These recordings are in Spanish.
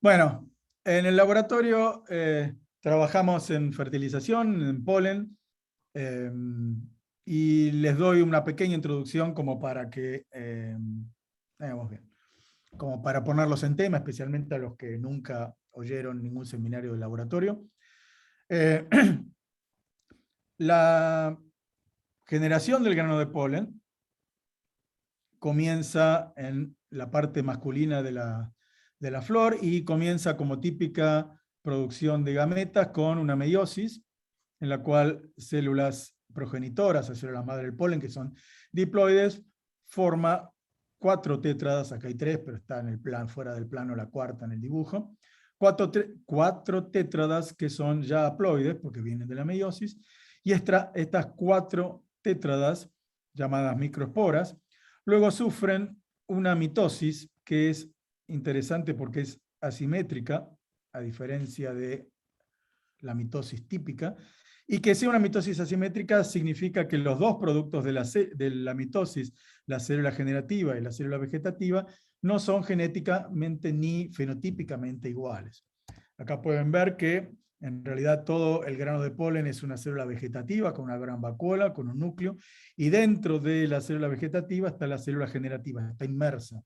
Bueno, en el laboratorio trabajamos en fertilización, en polen, eh, y les doy una pequeña introducción como para que, veamos bien, como para ponerlos en tema, especialmente a los que nunca oyeron ningún seminario de laboratorio. Eh, la generación del grano de polen comienza en la parte masculina de la flor y comienza como típica producción de gametas con una meiosis, en la cual células progenitoras, o células madre del polen, que son diploides, forma 4 tétradas, acá hay 3, pero está en el plan, fuera del plano la cuarta en el dibujo, 4 tétradas que son ya haploides, porque vienen de la meiosis, y estas 4 tétradas, llamadas microesporas, luego sufren una mitosis que es interesante porque es asimétrica, a diferencia de la mitosis típica, y que sea una mitosis asimétrica significa que los dos productos de la mitosis, la célula generativa y la célula vegetativa, no son genéticamente ni fenotípicamente iguales. Acá pueden ver que en realidad todo el grano de polen es una célula vegetativa con una gran vacuola, con un núcleo, y dentro de la célula vegetativa está la célula generativa, está inmersa.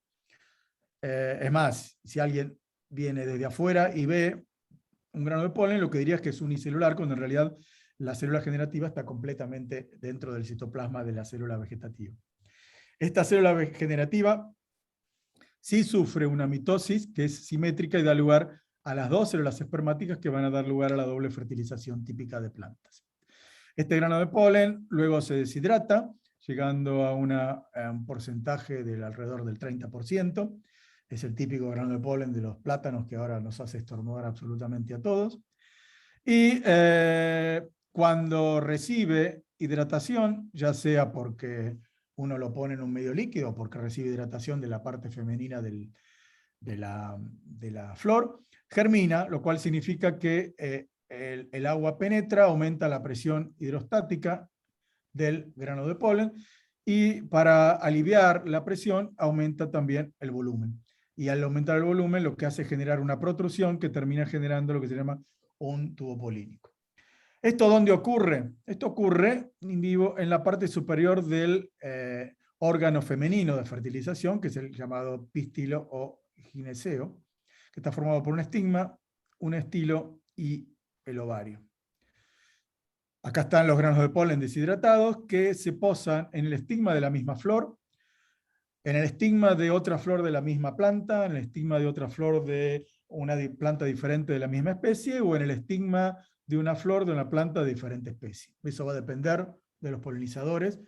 Es más, si alguien viene desde afuera y ve un grano de polen, lo que diría es que es unicelular, cuando en realidad la célula generativa está completamente dentro del citoplasma de la célula vegetativa. Esta célula generativa sí sufre una mitosis que es simétrica y da lugar a las 2 células espermáticas que van a dar lugar a la doble fertilización típica de plantas. Este grano de polen luego se deshidrata, llegando a un porcentaje del alrededor del 30%. Es el típico grano de polen de los plátanos que ahora nos hace estornudar absolutamente a todos. Y cuando recibe hidratación, ya sea porque uno lo pone en un medio líquido o porque recibe hidratación de la parte femenina de la flor, germina, lo cual significa que el agua penetra, aumenta la presión hidrostática del grano de polen, y para aliviar la presión aumenta también el volumen. Y al aumentar el volumen lo que hace es generar una protrusión que termina generando lo que se llama un tubo polínico. ¿Esto dónde ocurre? Esto ocurre in vivo en la parte superior del órgano femenino de fertilización, que es el llamado pistilo o gineceo, que está formado por un estigma, un estilo y el ovario. Acá están los granos de polen deshidratados que se posan en el estigma de la misma flor, en el estigma de otra flor de la misma planta, en el estigma de otra flor de una planta diferente de la misma especie, o en el estigma de una flor de una planta de diferente especie. Eso va a depender de los polinizadores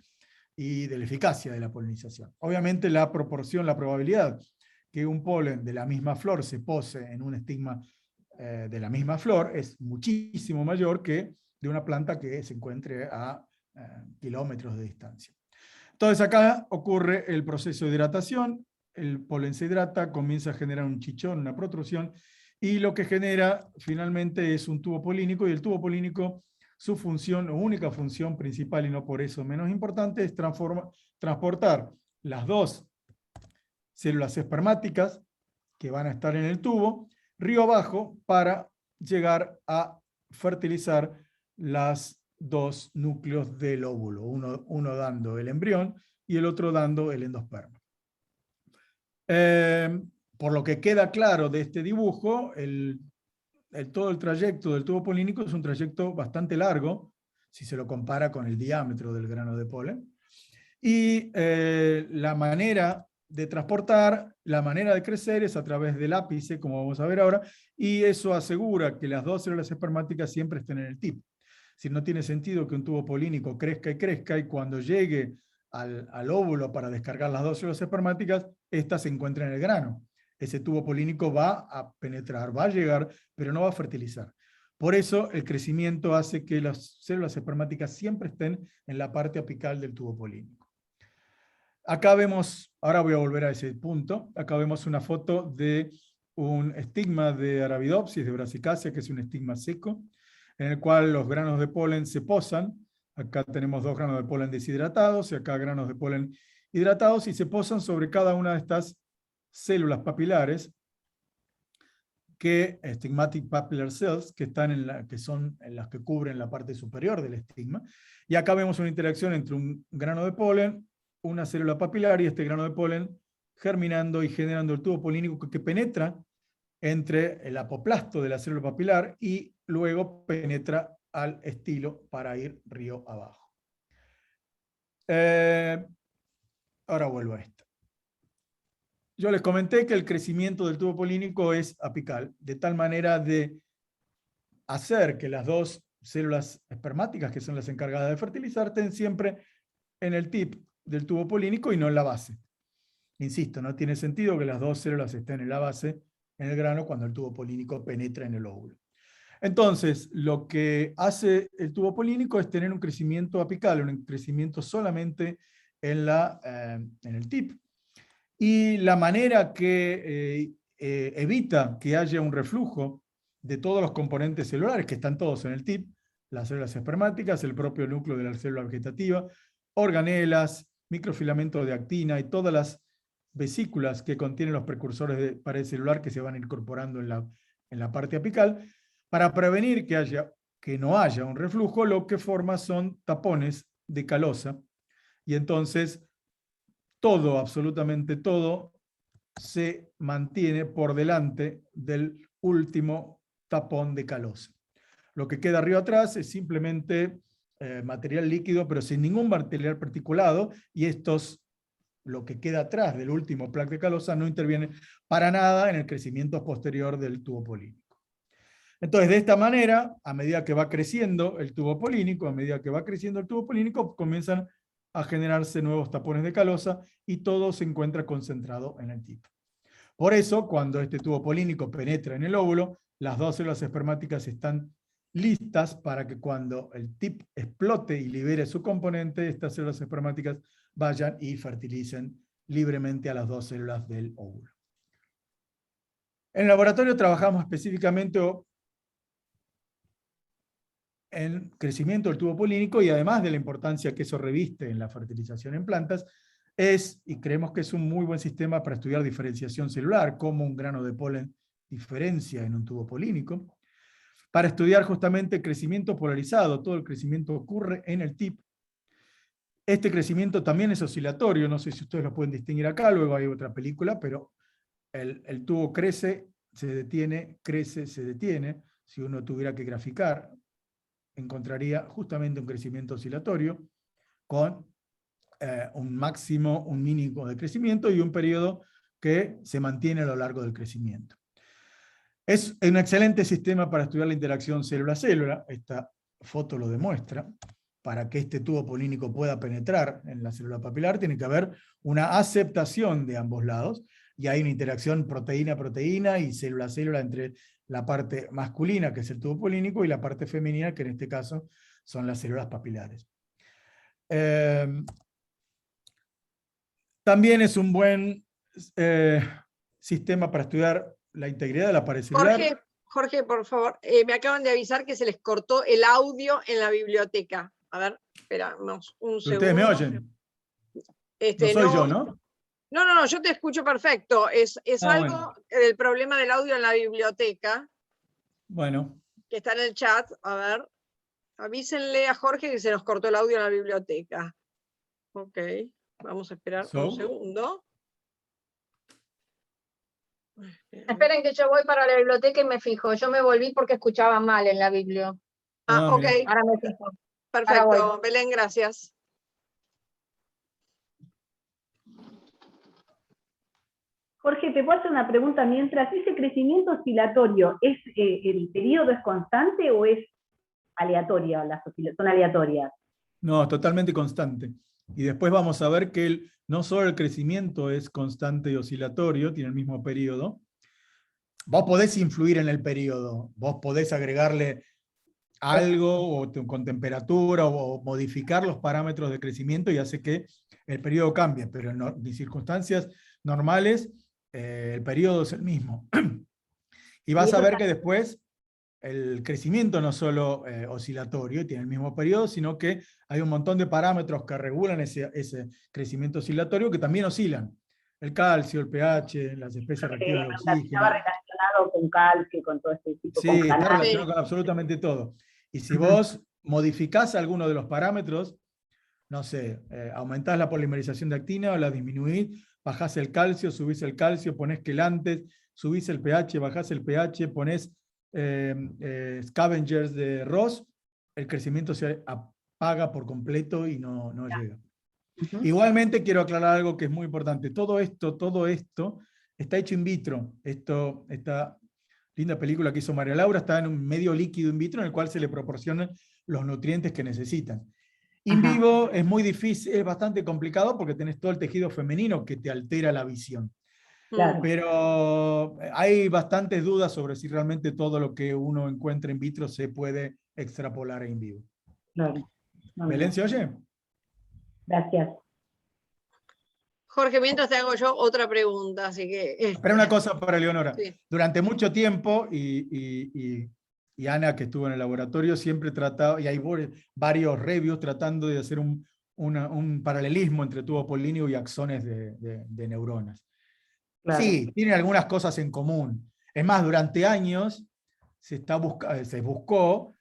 y de la eficacia de la polinización. Obviamente la proporción, la probabilidad que un polen de la misma flor se pose en un estigma de la misma flor es muchísimo mayor que de una planta que se encuentre a kilómetros de distancia. Entonces acá ocurre el proceso de hidratación, el polen se hidrata, comienza a generar un chichón, una protrusión, y lo que genera finalmente es un tubo polínico, y el tubo polínico, su función, o única función principal, y no por eso menos importante, es transportar las 2 células espermáticas que van a estar en el tubo, río abajo, para llegar a fertilizar las 2 núcleos del óvulo, uno dando el embrión y el otro dando el endosperma. Por lo que queda claro de este dibujo, todo el trayecto del tubo polínico es un trayecto bastante largo, si se lo compara con el diámetro del grano de polen, y la manera de transportar, la manera de crecer es a través del ápice, como vamos a ver ahora, y eso asegura que las 2 células espermáticas siempre estén en el tip. Si no tiene sentido que un tubo polínico crezca, y cuando llegue al óvulo para descargar las 2 células espermáticas, estas se encuentran en el grano. Ese tubo polínico va a penetrar, va a llegar, pero no va a fertilizar. Por eso el crecimiento hace que las células espermáticas siempre estén en la parte apical del tubo polínico. Acá vemos, ahora voy a volver a ese punto, acá vemos una foto de un estigma de Arabidopsis, de Brassicacia, que es un estigma seco, en el cual los granos de polen se posan. Acá tenemos 2 granos de polen deshidratados y acá granos de polen hidratados, y se posan sobre cada una de estas células papilares que stigmatic papillary cells, que son en las que cubren la parte superior del estigma. Y acá vemos una interacción entre un grano de polen, una célula papilar y este grano de polen germinando y generando el tubo polínico que penetra entre el apoplasto de la célula papilar y luego penetra al estilo para ir río abajo. Ahora vuelvo a esto. Yo les comenté que el crecimiento del tubo polínico es apical, de tal manera de hacer que las dos células espermáticas, que son las encargadas de fertilizar, estén siempre en el tip del tubo polínico y no en la base. Insisto, no tiene sentido que las dos células estén en la base, en el grano, cuando el tubo polínico penetra en el óvulo. Entonces, lo que hace el tubo polínico es tener un crecimiento apical, un crecimiento solamente en el tip. Y la manera que evita que haya un reflujo de todos los componentes celulares, que están todos en el tip, las células espermáticas, el propio núcleo de la célula vegetativa, organelas, microfilamentos de actina y todas las vesículas que contienen los precursores de pared celular que se van incorporando en la parte apical, para prevenir que no haya un reflujo, lo que forma son tapones de calosa, y entonces todo, absolutamente todo, se mantiene por delante del último tapón de calosa. Lo que queda arriba atrás es simplemente material líquido, pero sin ningún material particulado, y lo que queda atrás del último plaque de calosa no interviene para nada en el crecimiento posterior del tubo polínico. Entonces, de esta manera, a medida que va creciendo el tubo polínico, comienzan a generarse nuevos tapones de calosa y todo se encuentra concentrado en el tip. Por eso, cuando este tubo polínico penetra en el óvulo, las dos células espermáticas están listas para que cuando el tip explote y libere su componente, estas células espermáticas vayan y fertilicen libremente a las dos células del óvulo. En el laboratorio trabajamos específicamente en crecimiento del tubo polínico, y además de la importancia que eso reviste en la fertilización en plantas, y creemos que es un muy buen sistema para estudiar diferenciación celular, cómo un grano de polen diferencia en un tubo polínico, para estudiar justamente crecimiento polarizado. Todo el crecimiento ocurre en el tip. Este crecimiento también es oscilatorio, no sé si ustedes lo pueden distinguir acá, luego hay otra película, pero el tubo crece, se detiene, crece, se detiene. Si uno tuviera que graficar, encontraría justamente un crecimiento oscilatorio con un máximo, un mínimo de crecimiento y un periodo que se mantiene a lo largo del crecimiento. Es un excelente sistema para estudiar la interacción célula-célula. Esta foto lo demuestra. Para que este tubo polínico pueda penetrar en la célula papilar, tiene que haber una aceptación de ambos lados, y hay una interacción proteína-proteína y célula-célula entre la parte masculina, que es el tubo polínico, y la parte femenina, que en este caso son las células papilares. También es un buen sistema para estudiar la integridad de la pared celular. Jorge, por favor, me acaban de avisar que se les cortó el audio en la biblioteca. A ver, esperamos un segundo. ¿Ustedes me oyen? No soy yo, ¿no? No, yo te escucho perfecto. Es algo del problema del audio en la biblioteca. Bueno. Que está en el chat. A ver, avísenle a Jorge que se nos cortó el audio en la biblioteca. Ok, vamos a esperar un segundo. Esperen que yo voy para la biblioteca y me fijo. Yo me volví porque escuchaba mal en la biblioteca. Ok. Ahora me fijo. Perfecto, Belén, gracias. Jorge, ¿te puedo hacer una pregunta mientras? ¿Ese crecimiento oscilatorio, el periodo es constante o es aleatorio? ¿Son aleatorias? No, totalmente constante. Y después vamos a ver que no solo el crecimiento es constante y oscilatorio, tiene el mismo periodo. Vos podés influir en el periodo, vos podés agregarle algo con temperatura o modificar los parámetros de crecimiento y hace que el periodo cambie, pero en circunstancias normales el periodo es el mismo. Y vas a ver que después el crecimiento no es solo oscilatorio, tiene el mismo periodo, sino que hay un montón de parámetros que regulan ese crecimiento oscilatorio que también oscilan. El calcio, el pH, las especies reactivas de oxígeno. Estaba relacionado relacionado con calcio, con todo este tipo, Sí, con está canales. relacionado con absolutamente todo. Y si Ajá. vos modificás alguno de los parámetros, no sé, aumentás la polimerización de actina o la disminuís, bajás el calcio, subís el calcio, ponés quelantes, subís el pH, bajás el pH, ponés scavengers de ROS, el crecimiento se apaga por completo y no llega. Ujú. Igualmente quiero aclarar algo que es muy importante. Todo esto está hecho in vitro. Esta linda película que hizo María Laura está en un medio líquido in vitro en el cual se le proporcionan los nutrientes que necesitan. In Ajá. vivo es muy difícil, es bastante complicado porque tenés todo el tejido femenino que te altera la visión. Claro. Pero hay bastantes dudas sobre si realmente todo lo que uno encuentra in vitro se puede extrapolar a in vivo. Claro. Muy ¿Belén bien. se oye? Gracias. Jorge, mientras te hago yo otra pregunta, así que... Espera una cosa para Leonora. Sí. Durante mucho tiempo, y Ana, que estuvo en el laboratorio, siempre trataba, y hay varios reviews tratando de hacer un paralelismo entre tubo apolíneo y axones de neuronas. Claro. Sí, tienen algunas cosas en común. Es más, durante años se buscó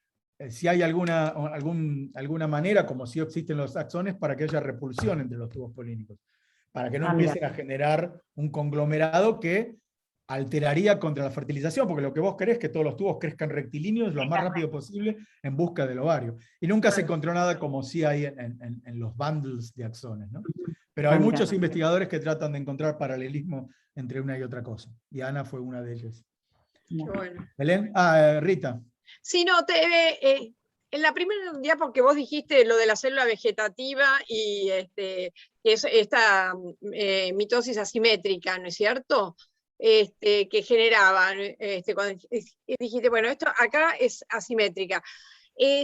si hay alguna manera, como si existen los axones, para que haya repulsión entre los tubos polínicos, para que no Ah, mira. empiecen a generar un conglomerado que alteraría contra la fertilización, porque lo que vos querés es que todos los tubos crezcan rectilíneos lo más rápido posible en busca del ovario. Y nunca se encontró nada como sí hay en los bundles de axones, ¿no? Pero hay Ah, mira. muchos investigadores que tratan de encontrar paralelismo entre una y otra cosa. Y Ana fue una de ellas. Qué bueno. ¿Belén? Rita. Sí, no, en la primera diapo que vos dijiste lo de la célula vegetativa y que es esta mitosis asimétrica, ¿no es cierto? Que generaban, cuando dijiste, bueno, esto acá es asimétrica.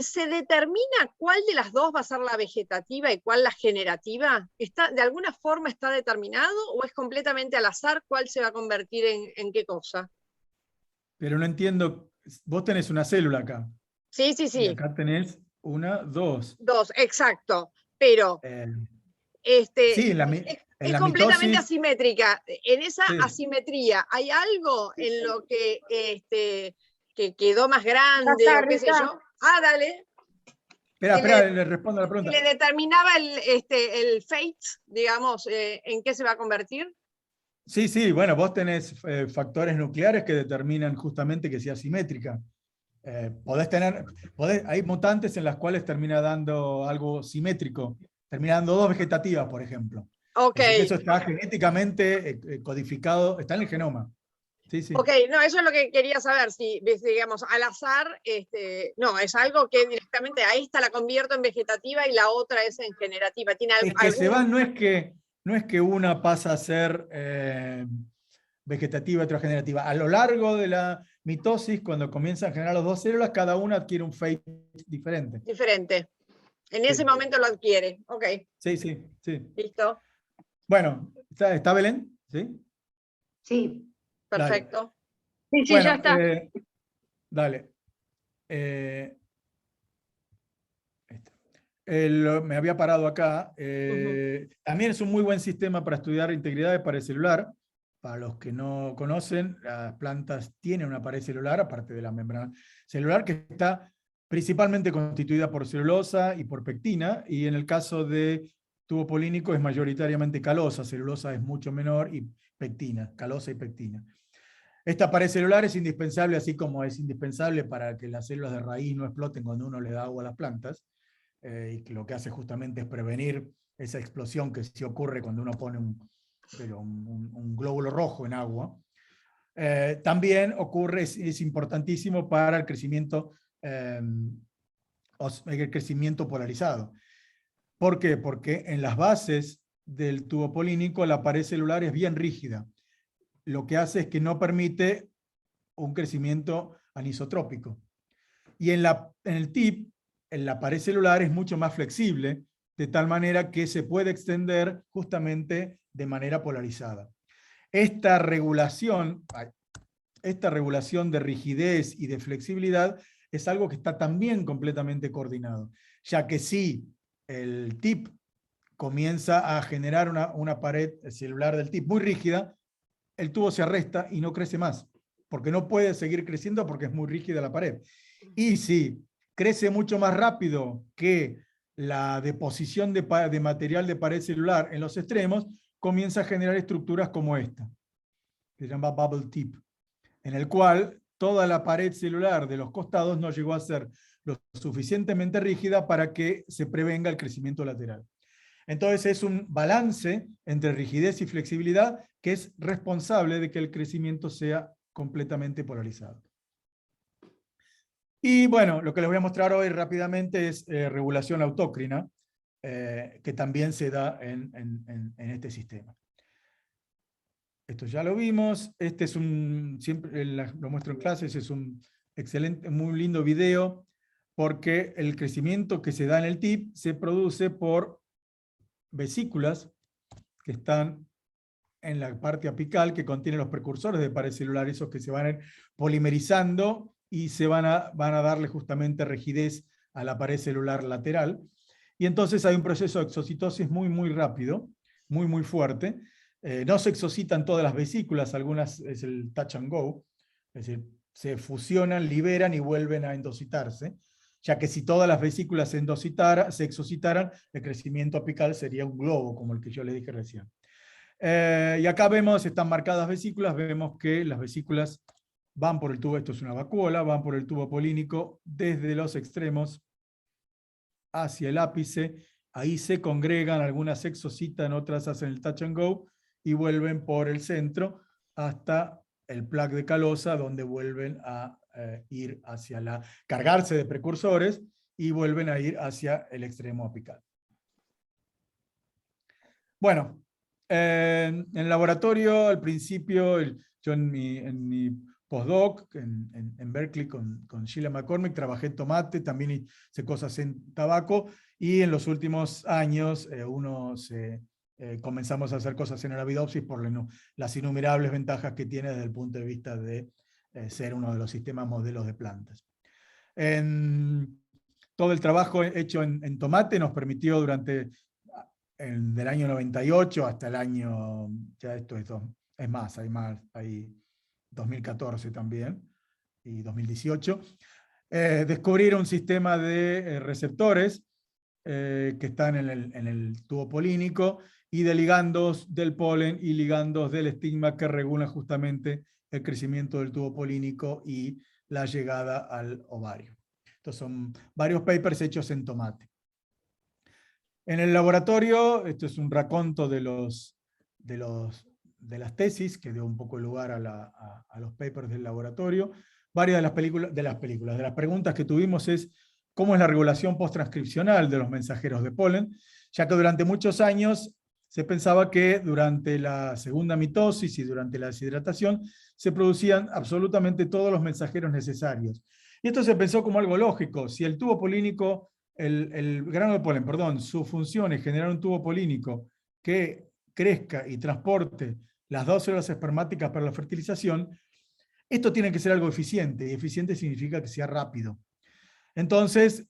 ¿Se determina cuál de las dos va a ser la vegetativa y cuál la generativa? ¿De alguna forma está determinado o es completamente al azar cuál se va a convertir en qué cosa? Pero no entiendo, vos tenés una célula acá. Sí, sí, Y sí. acá tenés una, dos. Dos, exacto. Pero Sí, en es la completamente mitosis. asimétrica. En esa Sí. asimetría, ¿hay algo en lo que quedó más grande o qué sé yo? Ah, dale. Espera, le respondo a la Que pregunta. le determinaba el fate, digamos, en qué se va a convertir. Sí, bueno, vos tenés factores nucleares que determinan justamente que sea simétrica. Hay mutantes en las cuales termina dando algo simétrico, termina dando dos vegetativas, por ejemplo. Ok. Así que eso está genéticamente codificado, está en el genoma. Sí, sí. Ok, no, eso es lo que quería saber, si, digamos, al azar, no, es algo que directamente a esta la convierto en vegetativa y la otra es en generativa. ¿Tiene Es que algún... se van, no es que una pasa a ser vegetativa y otra generativa. A lo largo de la mitosis, cuando comienzan a generar las dos células, cada una adquiere un fate diferente. Diferente. En Sí. ese momento lo adquiere. Ok. Sí. Listo. Bueno, ¿está Belén? ¿Sí? Sí, Perfecto. sí, sí, Bueno, ya está. dale. Me había parado acá. También es un muy buen sistema para estudiar integridad de pared celular. Para los que no conocen, las plantas tienen una pared celular, aparte de la membrana celular, que está principalmente constituida por celulosa y por pectina, y en el caso de tubo polínico es mayoritariamente calosa, celulosa es mucho menor, y pectina, calosa y pectina. Esta pared celular es indispensable, así como es indispensable para que las células de raíz no exploten cuando uno le da agua a las plantas, y que lo que hace justamente es prevenir esa explosión que sí ocurre cuando uno pone un glóbulo rojo en agua. También ocurre, es importantísimo para el crecimiento polarizado. ¿Por qué? Porque en las bases del tubo polínico la pared celular es bien rígida. Lo que hace es que no permite un crecimiento anisotrópico. Y en el tip, en la pared celular es mucho más flexible, de tal manera que se puede extender justamente de manera polarizada. Esta regulación de rigidez y de flexibilidad es algo que está también completamente coordinado, ya que si el tip comienza a generar una pared celular del tip muy rígida, el tubo se arresta y no crece más. porque no puede seguir creciendo porque es muy rígida la pared. Y si crece mucho más rápido que la deposición de material de pared celular en los extremos, comienza a generar estructuras como esta, que se llama bubble tip, en el cual toda la pared celular de los costados no llegó a ser lo suficientemente rígida para que se prevenga el crecimiento lateral. Entonces es un balance entre rigidez y flexibilidad que es responsable de que el crecimiento sea completamente polarizado. Y bueno, lo que les voy a mostrar hoy rápidamente es regulación autócrina, que también se da en este sistema. Esto ya lo vimos. Este es siempre lo muestro en clases, es un excelente, muy lindo video, porque el crecimiento que se da en el tip se produce por vesículas que están en la parte apical, que contiene los precursores de pared celular, esos que se van a ir polimerizando y se van a darle justamente rigidez a la pared celular lateral. Y entonces hay un proceso de exocitosis muy rápido, muy fuerte. No se exocitan todas las vesículas, algunas es el touch and go, es decir, se fusionan, liberan y vuelven a endocitarse, ya que si todas las vesículas se exocitaran, el crecimiento apical sería un globo, como el que yo le dije recién. Y acá vemos, están marcadas vesículas, vemos que las vesículas van por el tubo, esto es una vacuola, van por el tubo apolínico desde los extremos hacia el ápice, ahí se congregan, algunas se exocitan, otras hacen el touch and go, y vuelven por el centro hasta el plaque de calosa, donde vuelven a ir hacia cargarse de precursores, y vuelven a ir hacia el extremo apical. Bueno, en el laboratorio, al principio, yo en mi postdoc en Berkeley con Sheila McCormick, trabajé en tomate, también hice cosas en tabaco, y en los últimos años comenzamos a hacer cosas en Arabidopsis por las innumerables ventajas que tiene desde el punto de vista de ser uno de los sistemas modelos de plantas. Todo el trabajo hecho en tomate nos permitió del año 98 hasta el año, ya esto es más, hay 2014 también, y 2018, descubrir un sistema de receptores que están en el tubo polínico, y de ligandos del polen y ligandos del estigma que regulan justamente el crecimiento del tubo polínico y la llegada al ovario. Estos son varios papers hechos en tomate. En el laboratorio, esto es un raconto de las tesis, que dio un poco lugar a los papers del laboratorio. Varias de las preguntas que tuvimos es: ¿cómo es la regulación post-transcripcional de los mensajeros de polen? Ya que durante muchos años se pensaba que durante la segunda mitosis y durante la deshidratación se producían absolutamente todos los mensajeros necesarios. Y esto se pensó como algo lógico. Si el tubo polínico, el grano de polen, perdón, su función es generar un tubo polínico que crezca y transporte las 2 células espermáticas para la fertilización, esto tiene que ser algo eficiente, y eficiente significa que sea rápido. Entonces,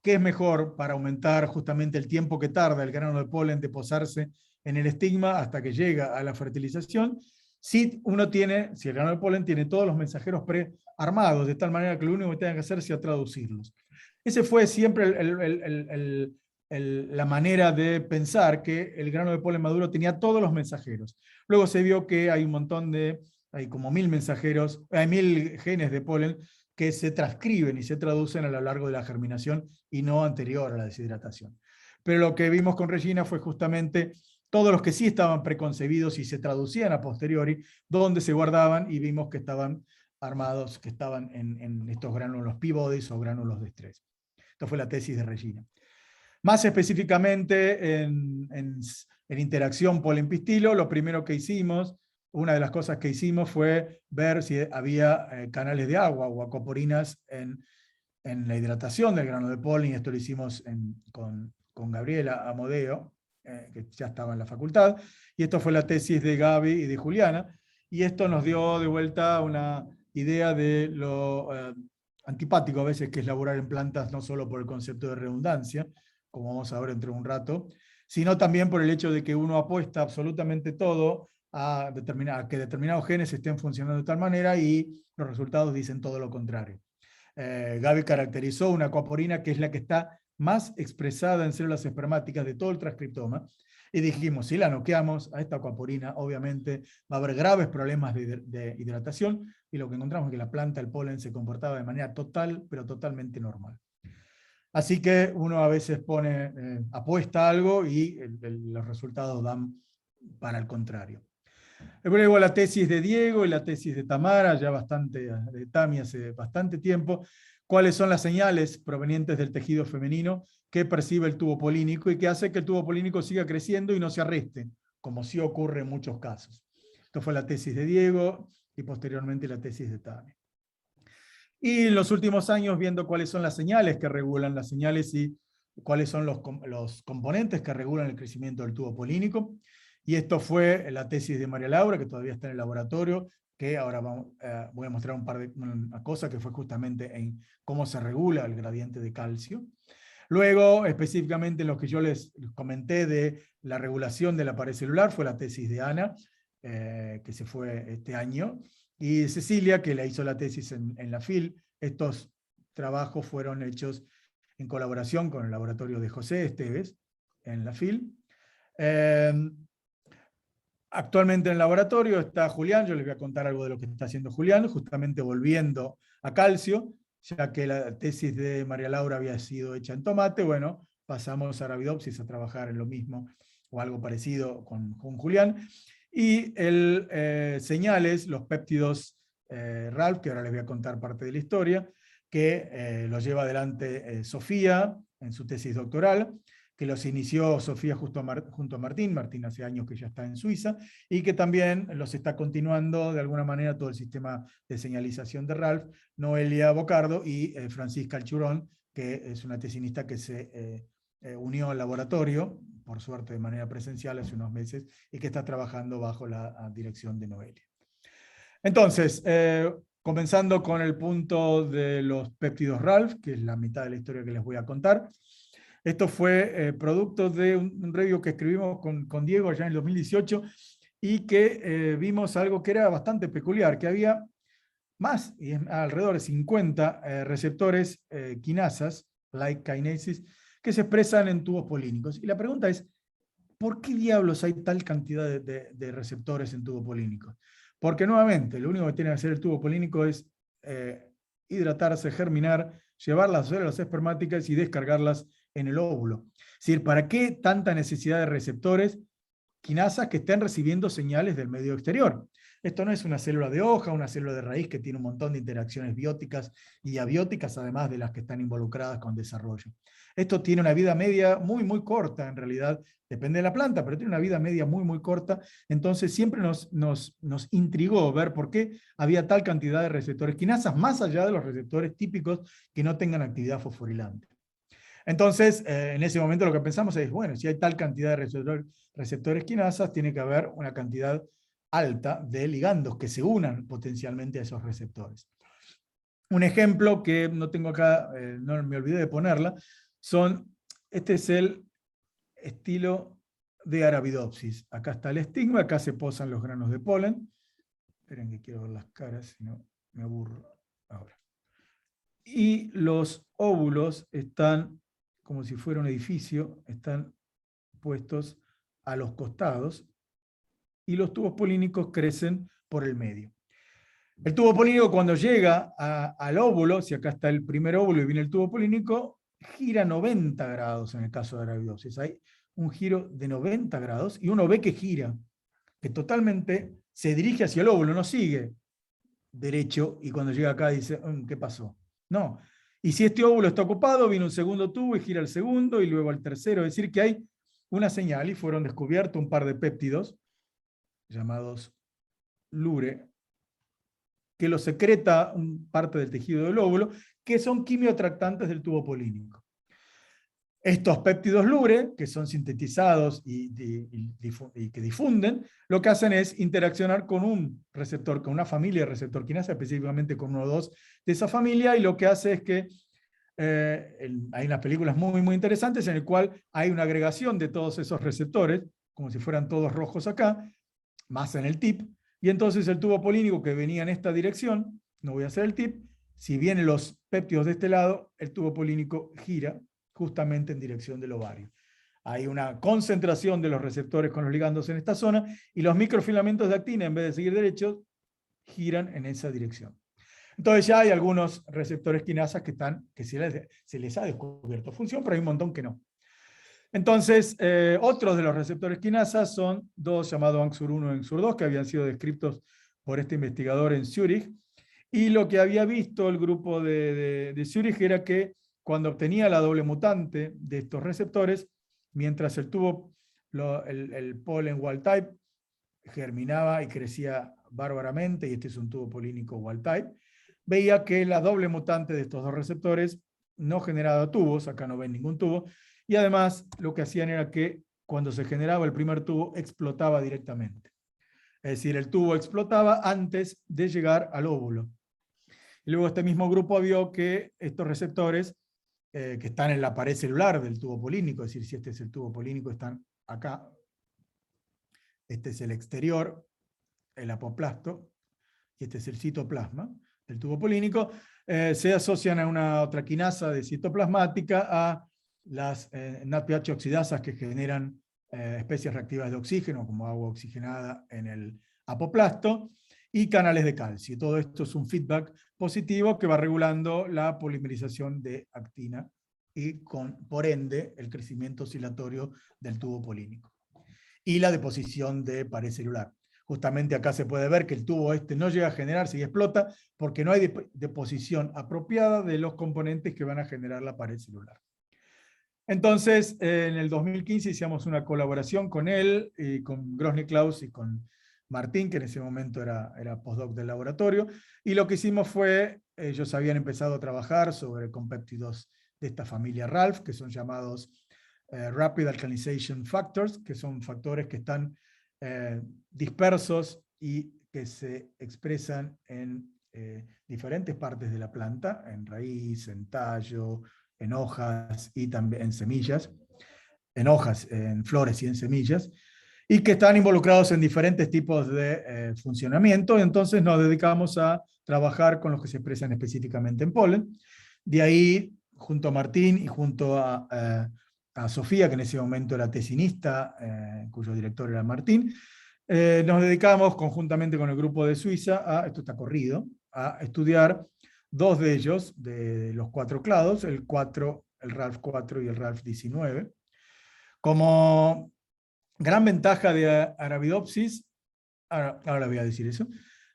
¿qué es mejor para aumentar justamente el tiempo que tarda el grano de polen de posarse en el estigma hasta que llega a la fertilización? Si el grano de polen tiene todos los mensajeros prearmados, de tal manera que lo único que tenga que hacer sea traducirlos. Ese fue siempre la manera de pensar, que el grano de polen maduro tenía todos los mensajeros. Luego se vio que hay hay como 1000 mensajeros, hay 1000 genes de polen que se transcriben y se traducen a lo largo de la germinación y no anterior a la deshidratación. Pero lo que vimos con Regina fue justamente todos los que sí estaban preconcebidos y se traducían a posteriori, donde se guardaban, y vimos que estaban armados, que estaban en estos gránulos P-bodies o gránulos de estrés. Esta fue la tesis de Regina. Más específicamente en interacción polen-pistilo, lo primero que hicimos, una de las cosas que hicimos fue ver si había canales de agua o acoporinas en la hidratación del grano de polen, y esto lo hicimos con Gabriela Amodeo, que ya estaba en la facultad, y esto fue la tesis de Gaby y de Juliana, y esto nos dio de vuelta una idea de lo antipático a veces que es laburar en plantas, no solo por el concepto de redundancia, como vamos a ver dentro de un rato, sino también por el hecho de que uno apuesta absolutamente todo a que determinados genes estén funcionando de tal manera y los resultados dicen todo lo contrario. Gaby caracterizó una aquaporina que es la que está más expresada en células espermáticas de todo el transcriptoma, y dijimos, si la noqueamos a esta aquaporina, obviamente va a haber graves problemas de hidratación, y lo que encontramos es que la planta, el polen, se comportaba de manera total, pero totalmente normal. Así que uno a veces apuesta a algo y los resultados dan para el contrario. Luego la tesis de Diego y la tesis de Tamara, de Tami hace bastante tiempo, cuáles son las señales provenientes del tejido femenino que percibe el tubo polínico y que hace que el tubo polínico siga creciendo y no se arreste, como sí ocurre en muchos casos. Esto fue la tesis de Diego y posteriormente la tesis de Tami. Y en los últimos años viendo cuáles son las señales que regulan las señales y cuáles son los componentes que regulan el crecimiento del tubo polínico. Y esto fue la tesis de María Laura, que todavía está en el laboratorio, que ahora voy a mostrar una cosa que fue justamente en cómo se regula el gradiente de calcio. Luego, específicamente en lo que yo les comenté de la regulación de la pared celular, fue la tesis de Ana, que se fue este año, y Cecilia, que la hizo la tesis en la FIL. Estos trabajos fueron hechos en colaboración con el laboratorio de José Esteves, en la FIL. Actualmente en el laboratorio está Julián, yo les voy a contar algo de lo que está haciendo Julián, justamente volviendo a calcio, ya que la tesis de María Laura había sido hecha en tomate. Bueno, pasamos a Arabidopsis a trabajar en lo mismo, o algo parecido con Julián. Y señales, los péptidos Ralph, que ahora les voy a contar parte de la historia, que los lleva adelante Sofía en su tesis doctoral, que los inició Sofía junto a Martín. Martín hace años que ya está en Suiza, y que también los está continuando de alguna manera todo el sistema de señalización de Ralph, Noelia Bocardo y Francisca Alchurón, que es una tesinista que se unió al laboratorio, por suerte de manera presencial hace unos meses, y que está trabajando bajo la dirección de Noelia. Entonces, comenzando con el punto de los péptidos Ralph, que es la mitad de la historia que les voy a contar. Esto fue producto de un review que escribimos con Diego allá en el 2018, y que vimos algo que era bastante peculiar, que había más, alrededor de 50 receptores quinasas, like kinases, que se expresan en tubos polínicos. Y la pregunta es, ¿por qué diablos hay tal cantidad de receptores en tubos polínicos? Porque nuevamente, lo único que tiene que hacer el tubo polínico es hidratarse, germinar, llevar las células espermáticas y descargarlas en el óvulo. Es decir, ¿para qué tanta necesidad de receptores quinasas que estén recibiendo señales del medio exterior? Esto no es una célula de hoja, una célula de raíz que tiene un montón de interacciones bióticas y abióticas, además de las que están involucradas con desarrollo. Esto tiene una vida media muy, muy corta, en realidad, depende de la planta, pero tiene una vida media muy, muy corta. Entonces siempre nos intrigó ver por qué había tal cantidad de receptores quinasas, más allá de los receptores típicos que no tengan actividad fosforilante. Entonces, en ese momento lo que pensamos es, bueno, si hay tal cantidad de receptores quinasas, tiene que haber una cantidad alta de ligandos que se unan potencialmente a esos receptores. Un ejemplo que no tengo acá, no me olvidé de ponerla, este es el estilo de Arabidopsis. Acá está el estigma, acá se posan los granos de polen. Esperen que quiero ver las caras, si no me aburro ahora. Y los óvulos están, como si fuera un edificio, están puestos a los costados, y los tubos polínicos crecen por el medio. El tubo polínico, cuando llega al óvulo, si acá está el primer óvulo y viene el tubo polínico, gira 90 grados en el caso de Arabidopsis. Hay un giro de 90 grados y uno ve que gira, que totalmente se dirige hacia el óvulo, no sigue derecho y cuando llega acá dice, ¿qué pasó? No. Y si este óvulo está ocupado, viene un segundo tubo y gira el segundo y luego el tercero. Es decir, que hay una señal, y fueron descubiertos un par de péptidos llamados Lure, que lo secreta parte del tejido del óvulo, que son quimiotractantes del tubo polínico. Estos péptidos Lure, que son sintetizados y que difunden, lo que hacen es interaccionar con un receptor, con una familia de receptor quinasa, específicamente con uno o dos de esa familia, y lo que hace es que hay unas películas muy, muy interesantes en el cual hay una agregación de todos esos receptores, como si fueran todos rojos acá, más en el tip, y entonces el tubo polínico que venía en esta dirección, no voy a hacer el tip, si vienen los péptidos de este lado, el tubo polínico gira justamente en dirección del ovario. Hay una concentración de los receptores con los ligandos en esta zona, y los microfilamentos de actina, en vez de seguir derechos, giran en esa dirección. Entonces ya hay algunos receptores quinasas que se les ha descubierto función, pero hay un montón que no. Entonces, otros de los receptores quinasas son dos llamados ANXUR1 y ANXUR2, que habían sido descritos por este investigador en Zúrich. Y lo que había visto el grupo de Zúrich era que cuando obtenía la doble mutante de estos receptores, mientras el polen wild type germinaba y crecía bárbaramente, y este es un tubo polínico wild type, veía que la doble mutante de estos dos receptores no generaba tubos, acá no ven ningún tubo, y además lo que hacían era que cuando se generaba el primer tubo explotaba directamente. Es decir, el tubo explotaba antes de llegar al óvulo. Y luego este mismo grupo vio que estos receptores que están en la pared celular del tubo polínico, es decir, si este es el tubo polínico, están acá. Este es el exterior, el apoplasto, y este es el citoplasma del tubo polínico. Se asocian a una otra quinasa de citoplasmática, a las NADPH oxidasas que generan especies reactivas de oxígeno, como agua oxigenada en el apoplasto, y canales de calcio. Todo esto es un feedback positivo que va regulando la polimerización de actina y por ende el crecimiento oscilatorio del tubo polínico. Y la deposición de pared celular. Justamente acá se puede ver que el tubo este no llega a generarse y explota porque no hay deposición apropiada de los componentes que van a generar la pared celular. Entonces, en el 2015 hicimos una colaboración con él, y con Grosny Klaus y con Martín, que en ese momento era postdoc del laboratorio, y lo que hicimos fue, ellos habían empezado a trabajar sobre compéptidos de esta familia RALF, que son llamados Rapid Alkalization Factors, que son factores que están dispersos y que se expresan en diferentes partes de la planta, en raíz, en tallo, en hojas y también en semillas, en hojas, en flores y en semillas, y que están involucrados en diferentes tipos de funcionamiento. Entonces nos dedicamos a trabajar con los que se expresan específicamente en polen. De ahí, junto a Martín y junto a Sofía, que en ese momento era tesinista, cuyo director era Martín, nos dedicamos conjuntamente con el grupo de Suiza, esto está corrido, a estudiar dos de ellos, de los 4 clados, el RALF 4 y el RALF 19. Como gran ventaja de Arabidopsis, ahora voy a decir eso.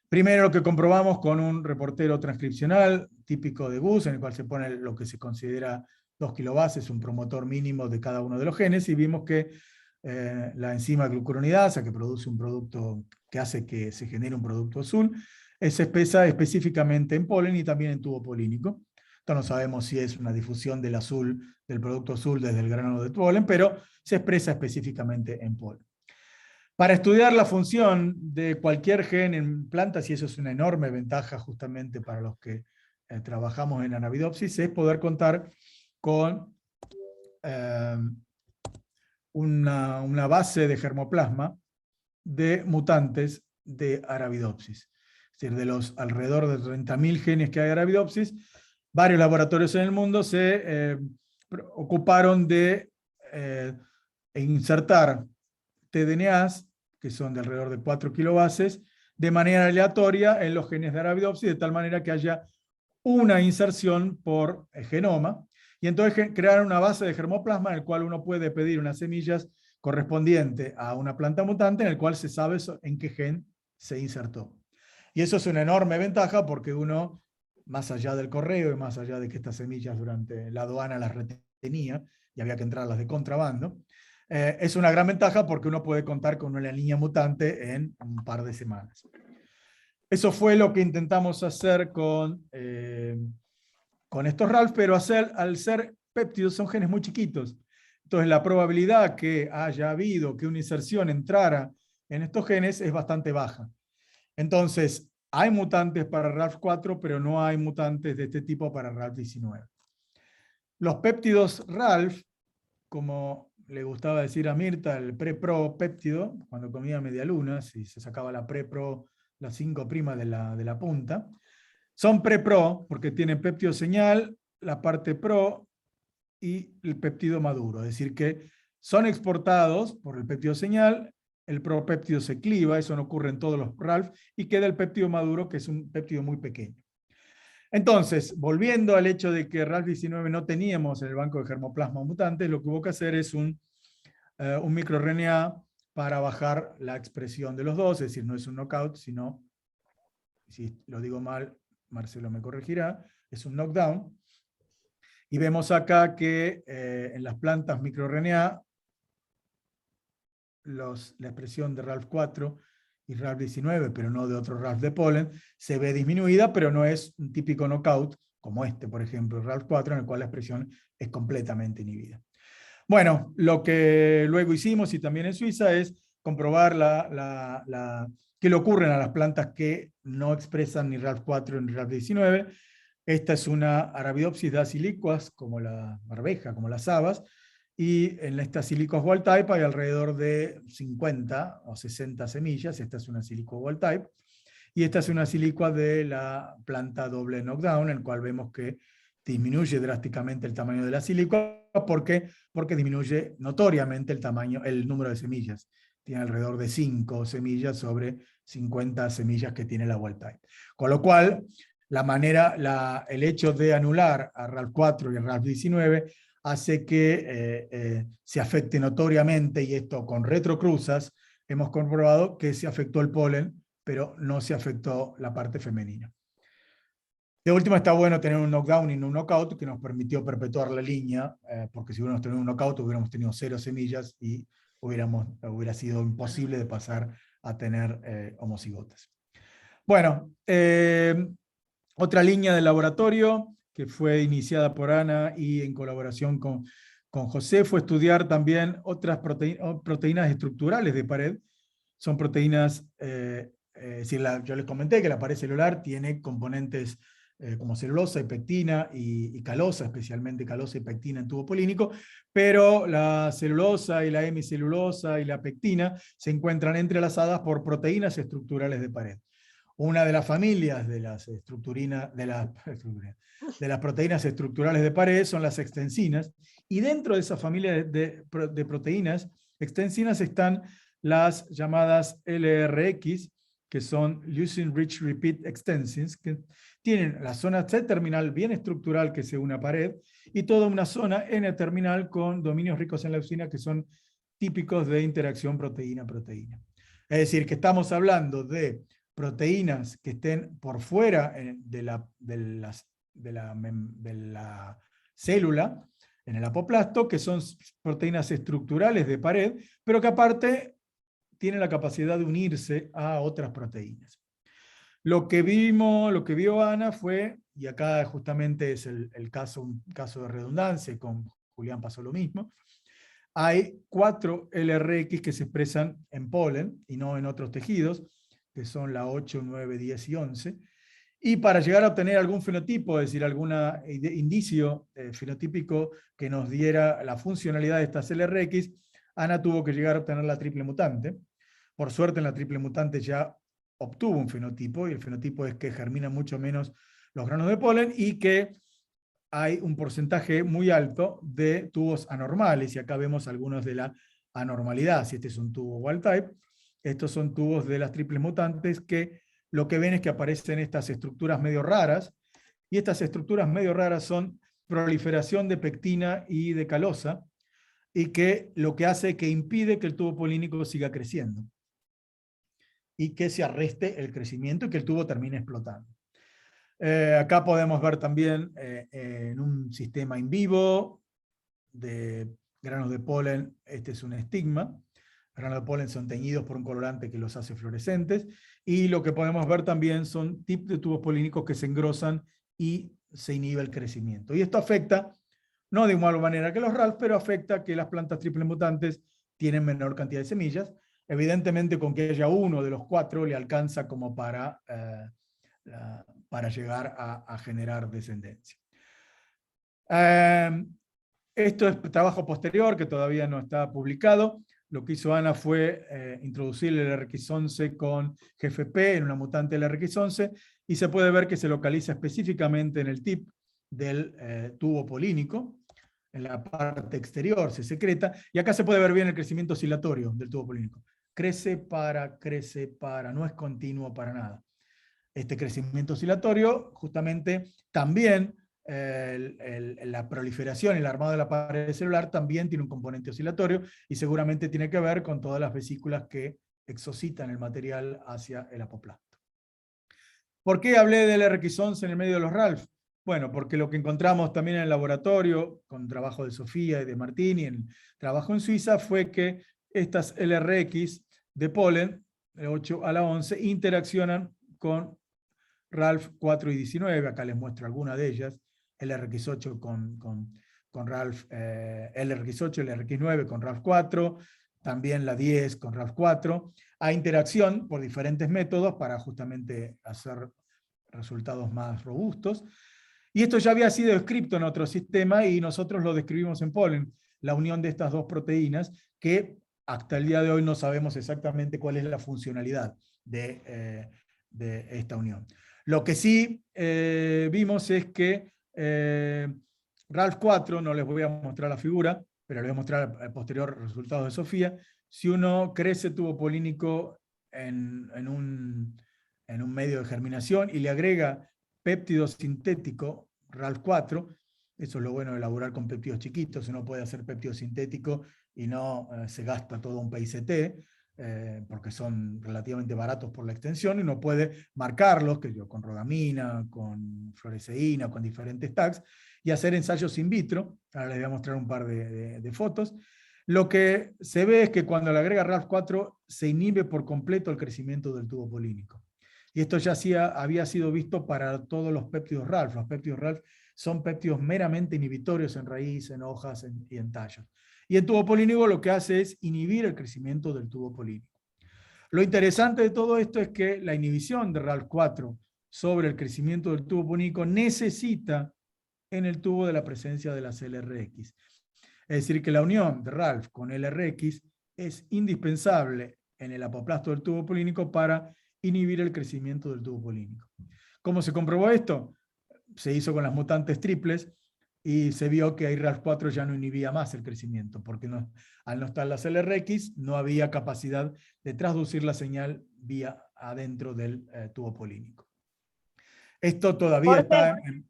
Primero, lo que comprobamos con un reportero transcripcional típico de GUS, en el cual se pone lo que se considera 2 kilobases, un promotor mínimo de cada uno de los genes, y vimos que la enzima glucuronidasa, que produce un producto que hace que se genere un producto azul, se expresa específicamente en polen y también en tubo polínico. Entonces no sabemos si es una difusión del producto azul desde el grano de polen, pero se expresa específicamente en polen. Para estudiar la función de cualquier gen en plantas, y eso es una enorme ventaja justamente para los que trabajamos en Arabidopsis, es poder contar con una base de germoplasma de mutantes de Arabidopsis. Es decir, de los alrededor de 30.000 genes que hay en Arabidopsis, varios laboratorios en el mundo se ocuparon de insertar tDNAs, que son de alrededor de 4 kilobases, de manera aleatoria en los genes de Arabidopsis, de tal manera que haya una inserción por genoma, y entonces crear una base de germoplasma en el cual uno puede pedir unas semillas correspondiente a una planta mutante en el cual se sabe en qué gen se insertó. Y eso es una enorme ventaja porque uno, más allá del correo y más allá de que estas semillas durante la aduana las retenía y había que entrarlas de contrabando, es una gran ventaja porque uno puede contar con una línea mutante en un par de semanas. Eso fue lo que intentamos hacer con estos RALF, pero al ser péptidos son genes muy chiquitos. Entonces la probabilidad que haya habido que una inserción entrara en estos genes es bastante baja. Entonces, hay mutantes para RALF 4, pero no hay mutantes de este tipo para RALF 19. Los péptidos RALF, como le gustaba decir a Mirta, el pre-pro péptido, cuando comía medialunas y se sacaba la pre-pro, las 5' de la punta. Son pre-pro porque tienen péptido señal, la parte pro y el péptido maduro. Es decir, que son exportados por el péptido señal, el propéptido se cliva, eso no ocurre en todos los RALF, y queda el péptido maduro, que es un péptido muy pequeño. Entonces, volviendo al hecho de que RALF19 no teníamos en el banco de germoplasma mutantes, lo que hubo que hacer es un microRNA para bajar la expresión de los dos, es decir, no es un knockout, sino, si lo digo mal, Marcelo me corregirá, es un knockdown. Y vemos acá que en las plantas microRNA, la expresión de RALF4 y RALF19, pero no de otro RALF de polen, se ve disminuida, pero no es un típico knockout, como este, por ejemplo, RALF4, en el cual la expresión es completamente inhibida. Bueno, lo que luego hicimos, y también en Suiza, es comprobar qué le ocurren a las plantas que no expresan ni RALF4 ni RALF19. Esta es una Arabidopsis daciliquas, como la arveja, como las habas, y en esta Siliquas wild type hay alrededor de 50 o 60 semillas. Esta es una Siliquas wild type, y esta es una silicua de la planta doble knockdown, en el cual vemos que disminuye drásticamente el tamaño de la silicua. ¿Por qué? Porque disminuye notoriamente el número de semillas. Tiene alrededor de 5 semillas sobre 50 semillas que tiene la wild type. Con lo cual, el hecho de anular a RALF4 y a RALF19 hace que se afecte notoriamente, y esto con retrocruzas, hemos comprobado que se afectó el polen, pero no se afectó la parte femenina. De última, está bueno tener un knockdown y no un knockout, que nos permitió perpetuar la línea, porque si hubiéramos tenido un knockout hubiéramos tenido 0 semillas y hubiera sido imposible de pasar a tener homocigotas. Bueno, otra línea de laboratorio que fue iniciada por Ana y en colaboración con José fue estudiar también otras proteínas estructurales de pared. Son proteínas, yo les comenté que la pared celular tiene componentes como celulosa y pectina y calosa, especialmente calosa y pectina en tubo polínico, pero la celulosa y la hemicelulosa y la pectina se encuentran entrelazadas por proteínas estructurales de pared. Una de las familias de las proteínas estructurales de pared son las extensinas, y dentro de esa familia de proteínas extensinas están las llamadas LRX, que son Leucine Rich Repeat Extensins, que tienen la zona C-terminal bien estructural que se une a pared, y toda una zona N-terminal con dominios ricos en leucina que son típicos de interacción proteína-proteína. Es decir, que estamos hablando de proteínas que estén por fuera de la célula, en el apoplasto, que son proteínas estructurales de pared, pero que aparte tienen la capacidad de unirse a otras proteínas. Lo que vio Ana fue, y acá justamente es un caso de redundancia, y con Julián pasó lo mismo, hay 4 LRX que se expresan en polen y no en otros tejidos, que son la 8, 9, 10 y 11, y para llegar a obtener algún fenotipo, es decir, algún indicio fenotípico que nos diera la funcionalidad de estas LRX, Ana tuvo que llegar a obtener la triple mutante. Por suerte en la triple mutante ya obtuvo un fenotipo, y el fenotipo es que germinan mucho menos los granos de polen y que hay un porcentaje muy alto de tubos anormales, y acá vemos algunos de la anormalidad. Si este es un tubo wild type, estos son tubos de las triples mutantes, que lo que ven es que aparecen estas estructuras medio raras, y estas estructuras medio raras son proliferación de pectina y de calosa, y que lo que hace es que impide que el tubo polínico siga creciendo, y que se arreste el crecimiento y que el tubo termine explotando. Acá podemos ver también en un sistema in vivo de granos de polen, este es un estigma. Los granos de polen son teñidos por un colorante que los hace fluorescentes, y lo que podemos ver también son tipos de tubos polínicos que se engrosan y se inhibe el crecimiento. Y esto afecta, no de igual manera que los RALF, pero afecta que las plantas triple mutantes tienen menor cantidad de semillas. Evidentemente, con que haya uno de los 4 le alcanza como para llegar a generar descendencia. Esto es trabajo posterior que todavía no está publicado. Lo que hizo Ana fue introducir el LRX11 con GFP en una mutante LRX11 y se puede ver que se localiza específicamente en el tip del tubo polínico, en la parte exterior se secreta, y acá se puede ver bien el crecimiento oscilatorio del tubo polínico. Crece, para, no es continuo para nada. Este crecimiento oscilatorio, justamente, también la proliferación y el armado de la pared celular también tiene un componente oscilatorio y seguramente tiene que ver con todas las vesículas que exocitan el material hacia el apoplasto. ¿Por qué hablé del RX11 en el medio de los RALF? Bueno, porque lo que encontramos también en el laboratorio, con trabajo de Sofía y de Martín y en trabajo en Suiza, fue que estas LRX de polen, de 8 a la 11, interaccionan con RALF 4 y 19, acá les muestro algunas de ellas, LRX8 con RALF, LRX8, LRX9 con RALF 4, también la 10 con RALF 4, a interacción por diferentes métodos para justamente hacer resultados más robustos. Y esto ya había sido descrito en otro sistema y nosotros lo describimos en polen, la unión de estas dos proteínas que hasta el día de hoy no sabemos exactamente cuál es la funcionalidad de esta unión. Lo que sí vimos es que RALF4, no les voy a mostrar la figura, pero les voy a mostrar el posterior resultado de Sofía. Si uno crece tubo polínico en un medio de germinación y le agrega péptido sintético, RALF4, eso es lo bueno de elaborar con péptidos chiquitos, uno puede hacer péptido sintético y no se gasta todo un PICT, porque son relativamente baratos por la extensión, y uno puede marcarlos, que yo, con rodamina, con fluoresceína, con diferentes tags, y hacer ensayos in vitro. Ahora les voy a mostrar un par de fotos. Lo que se ve es que cuando le agrega RALF4 se inhibe por completo el crecimiento del tubo polínico. Y esto ya había sido visto para todos los péptidos RALF. Los péptidos RALF son péptidos meramente inhibitorios en raíz, en hojas y en tallos. Y el tubo polínico lo que hace es inhibir el crecimiento del tubo polínico. Lo interesante de todo esto es que la inhibición de RALF4 sobre el crecimiento del tubo polínico necesita en el tubo de la presencia de las LRX. Es decir, que la unión de RALF con LRX es indispensable en el apoplasto del tubo polínico para inhibir el crecimiento del tubo polínico. ¿Cómo se comprobó esto? Se hizo con las mutantes triples y se vio que ahí RALF4 ya no inhibía más el crecimiento, porque al no estar las LRX no había capacidad de traducir la señal vía adentro del tubo polínico. Esto todavía Jorge, está en...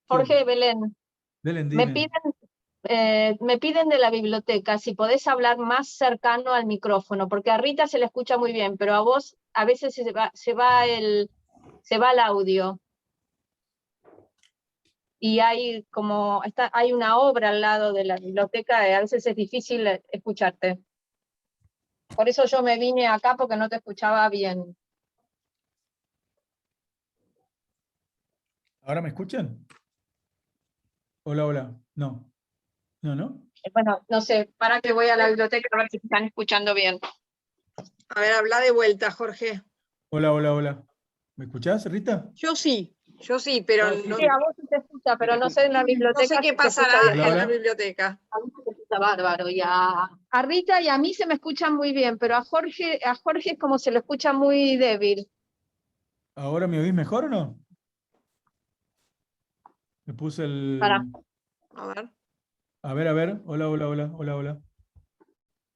Jorge, Belén, Belén, me piden de la biblioteca si podés hablar más cercano al micrófono, porque a Rita se le escucha muy bien, pero a vos a veces se va el audio. Y hay una obra al lado de la biblioteca y a veces es difícil escucharte. Por eso yo me vine acá, porque no te escuchaba bien. ¿Ahora me escuchan? Hola, hola. No. ¿No? Bueno, no sé, para que voy a la biblioteca a ver si te están escuchando bien. A ver, habla de vuelta, Jorge. Hola, hola, hola. ¿Me escuchás, Rita? Yo sí, pero Sí, a vos sí te escucha, pero no sé en la biblioteca. no sé qué pasará en la biblioteca. A mí se me escucha bárbaro, y a Rita y a mí se me escuchan muy bien, pero a Jorge es como se lo escucha muy débil. ¿Ahora me oís mejor o no? Me puse el... Para. A ver. A ver. Hola, hola, hola, hola, hola.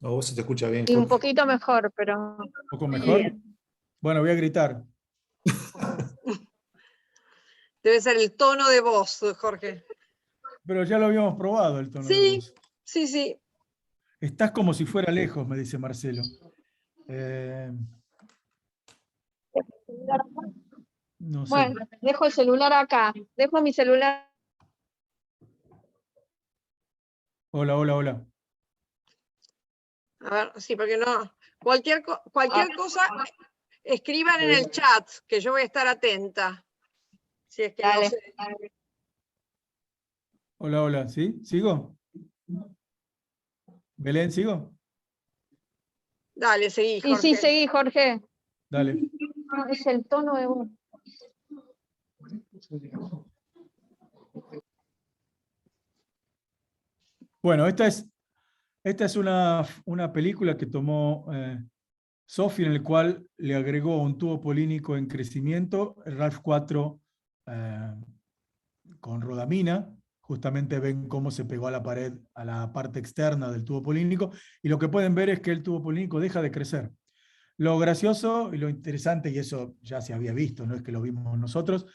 A vos se te escucha bien. Y un poquito mejor, pero... ¿Un poco mejor? Bien. Bueno, voy a gritar. Debe ser el tono de voz, Jorge. Pero ya lo habíamos probado, el tono de voz. Sí. Estás como si fuera lejos, me dice Marcelo. No sé. Bueno, dejo el celular acá. Dejo mi celular. Hola, hola, hola. A ver, sí, porque no. Cualquier cosa, escriban en el chat, que yo voy a estar atenta. Si es que Dale. no sé. Hola, hola. ¿Sí? ¿Sigo? ¿Belén, sigo? Dale, seguí, Jorge. Sí, seguí, Jorge. Dale. No, es el tono de uno. Bueno, esta es una película que tomó Sophie, en el cual le agregó un tubo polínico en crecimiento, el RALF 4 con rodamina. Justamente ven cómo se pegó a la pared, a la parte externa del tubo polínico, y lo que pueden ver es que el tubo polínico deja de crecer. Lo gracioso y lo interesante, y eso ya se había visto, no es que lo vimos nosotros,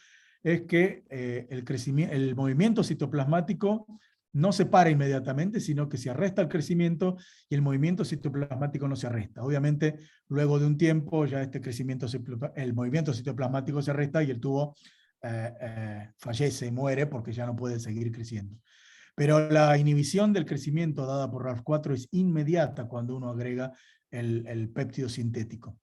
es que el movimiento citoplasmático no se para inmediatamente, sino que se arresta el crecimiento y el movimiento citoplasmático no se arresta. Obviamente, luego de un tiempo, ya el movimiento citoplasmático se arresta y el tubo fallece, muere, porque ya no puede seguir creciendo. Pero la inhibición del crecimiento dada por RALF4 es inmediata cuando uno agrega el péptido sintético.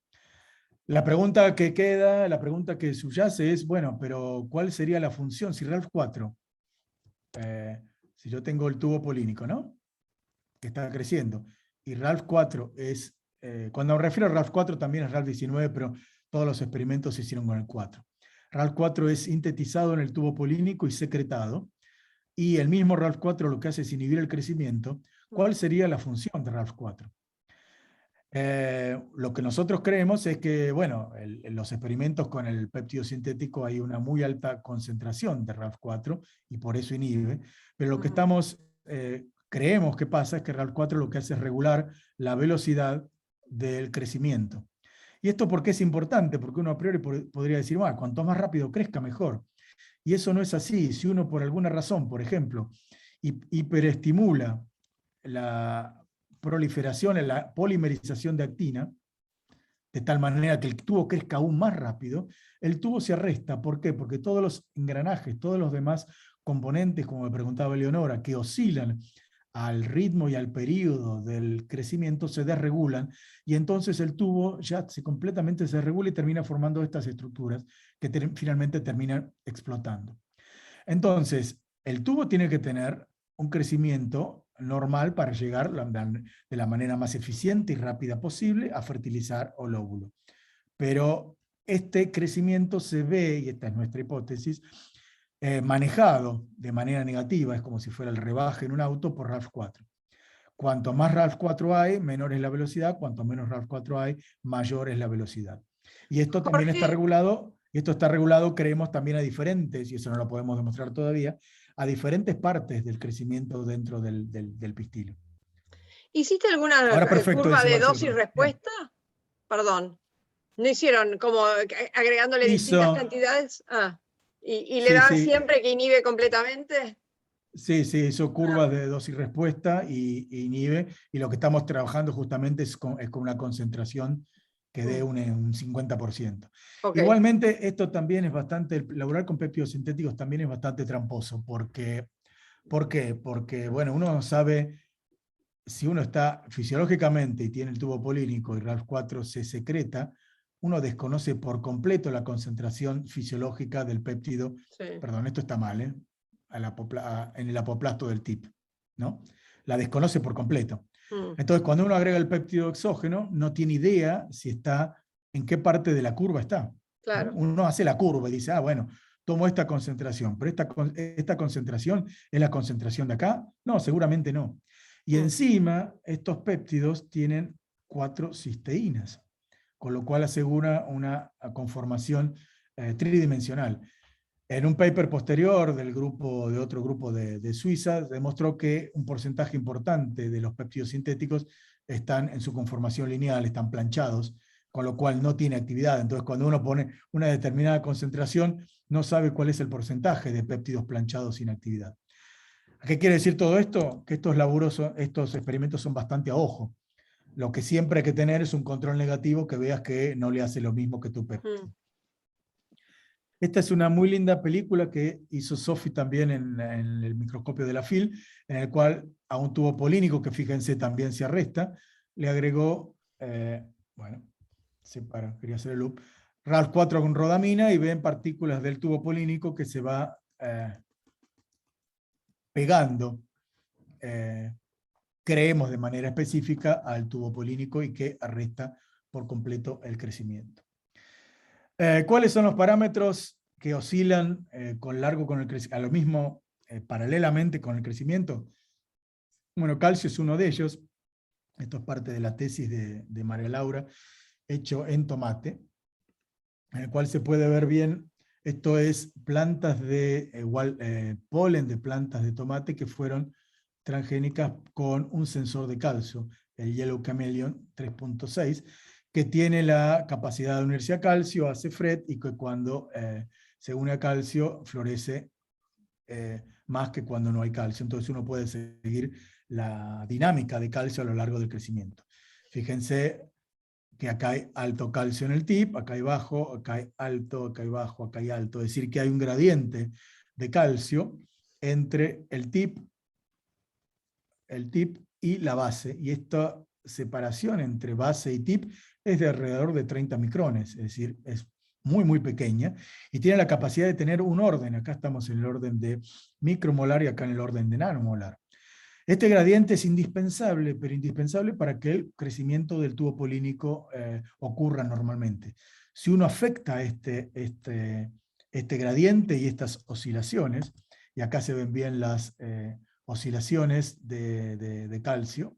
La pregunta que queda, la pregunta que subyace es, bueno, pero ¿cuál sería la función? Si RALF4, si yo tengo el tubo polínico, ¿no? Que está creciendo, y RALF4 es, cuando me refiero a RALF4 también es RALF19, pero todos los experimentos se hicieron con el 4. RALF4 es sintetizado en el tubo polínico y secretado, y el mismo RALF4 lo que hace es inhibir el crecimiento. ¿Cuál sería la función de RALF4? Lo que nosotros creemos es que, bueno, en los experimentos con el péptido sintético hay una muy alta concentración de RALF4 y por eso inhibe, pero lo que creemos que pasa es que RALF4 lo que hace es regular la velocidad del crecimiento. ¿Y esto por qué es importante? Porque uno a priori podría decir, bueno, cuanto más rápido crezca, mejor. Y eso no es así. Si uno por alguna razón, por ejemplo, hiperestimula la proliferación, la polimerización de actina, de tal manera que el tubo crezca aún más rápido, el tubo se arresta. ¿Por qué? Porque todos los engranajes, todos los demás componentes, como me preguntaba Eleonora, que oscilan al ritmo y al periodo del crecimiento, se desregulan, y entonces el tubo ya completamente se regula y termina formando estas estructuras que finalmente terminan explotando. Entonces, el tubo tiene que tener un crecimiento normal para llegar de la manera más eficiente y rápida posible a fertilizar el óvulo. Pero este crecimiento se ve, y esta es nuestra hipótesis, manejado de manera negativa, es como si fuera el rebaje en un auto por RALF4. Cuanto más RALF4 hay, menor es la velocidad; cuanto menos RALF4 hay, mayor es la velocidad. Y esto también está regulado, creemos, también a diferentes, y eso no lo podemos demostrar todavía, a diferentes partes del crecimiento dentro del pistilo. ¿Hiciste alguna curva de dosis-respuesta? Perdón. ¿No hicieron como agregándole distintas cantidades? ¿Y le dan siempre que inhibe completamente? Sí, hizo curvas de dosis respuesta y inhibe, y lo que estamos trabajando justamente es con una concentración que dé un 50%. Okay. Igualmente, esto también es bastante, laburar con péptidos sintéticos también es bastante tramposo, ¿por qué? Porque, bueno, uno no sabe si uno está fisiológicamente y tiene el tubo polínico y RALF4 se secreta, uno desconoce por completo la concentración fisiológica del péptido, perdón, esto está mal, en el apoplasto del TIP, ¿no? La desconoce por completo. Entonces, cuando uno agrega el péptido exógeno, no tiene idea si está, en qué parte de la curva está. Claro. Uno hace la curva y dice, bueno, tomo esta concentración, pero esta concentración es la concentración de acá. No, seguramente no. Y encima, estos péptidos tienen 4 cisteínas, con lo cual asegura una conformación tridimensional. En un paper posterior de otro grupo de Suiza, demostró que un porcentaje importante de los péptidos sintéticos están en su conformación lineal, están planchados, con lo cual no tiene actividad. Entonces, cuando uno pone una determinada concentración, no sabe cuál es el porcentaje de péptidos planchados sin actividad. ¿Qué quiere decir todo esto? Que estos experimentos son bastante a ojo. Lo que siempre hay que tener es un control negativo, que veas que no le hace lo mismo que tu péptido. Esta es una muy linda película que hizo Sophie también en el microscopio de la FIL, en el cual a un tubo polínico, que fíjense también se arresta, le agregó, quería hacer el loop, RALF4 con rodamina, y ven partículas del tubo polínico que se va pegando, creemos de manera específica, al tubo polínico, y que arresta por completo el crecimiento. ¿Cuáles son los parámetros que oscilan a lo mismo paralelamente con el crecimiento? Bueno, calcio es uno de ellos. Esto es parte de la tesis de María Laura, hecho en tomate, en el cual se puede ver bien, esto es plantas de polen de plantas de tomate que fueron transgénicas con un sensor de calcio, el Yellow Chameleon 3.6, que tiene la capacidad de unirse a calcio, hace FRET, y que cuando se une a calcio florece más que cuando no hay calcio. Entonces uno puede seguir la dinámica de calcio a lo largo del crecimiento. Fíjense que acá hay alto calcio en el tip, acá hay bajo, acá hay alto, acá hay bajo, acá hay alto. Es decir, que hay un gradiente de calcio entre el tip y la base. Y esta separación entre base y tip es de alrededor de 30 micrones, es decir, es muy pequeña, y tiene la capacidad de tener un orden. Acá estamos en el orden de micromolar y acá en el orden de nanomolar. Este gradiente es indispensable, pero indispensable para que el crecimiento del tubo polínico ocurra normalmente. Si uno afecta este gradiente y estas oscilaciones, y acá se ven bien las oscilaciones de calcio,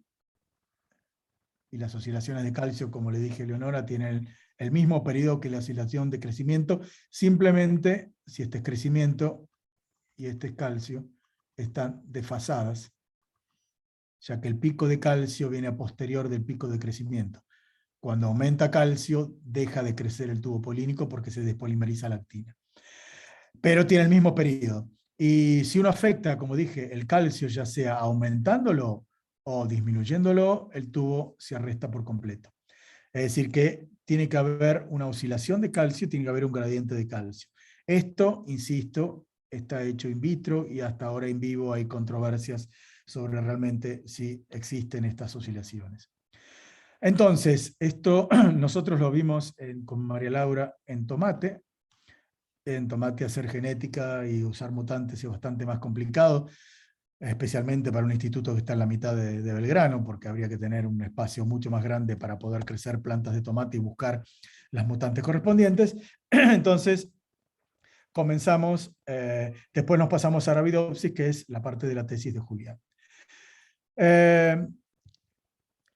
y las oscilaciones de calcio, como le dije a Leonora, tienen el mismo periodo que la oscilación de crecimiento, simplemente si este es crecimiento y este es calcio, están desfasadas, ya que el pico de calcio viene a posterior del pico de crecimiento. Cuando aumenta calcio, deja de crecer el tubo polínico porque se despolimeriza la actina. Pero tiene el mismo periodo. Y si uno afecta, como dije, el calcio, ya sea aumentándolo o disminuyéndolo, el tubo se arresta por completo. Es decir, que tiene que haber una oscilación de calcio, tiene que haber un gradiente de calcio. Esto, insisto, está hecho in vitro y hasta ahora in vivo hay controversias sobre realmente si existen estas oscilaciones. Entonces, esto nosotros lo vimos con María Laura en tomate. En tomate hacer genética y usar mutantes es bastante más complicado, especialmente para un instituto que está en la mitad de Belgrano, porque habría que tener un espacio mucho más grande para poder crecer plantas de tomate y buscar las mutantes correspondientes. Entonces, comenzamos, después nos pasamos a Arabidopsis, que es la parte de la tesis de Julián.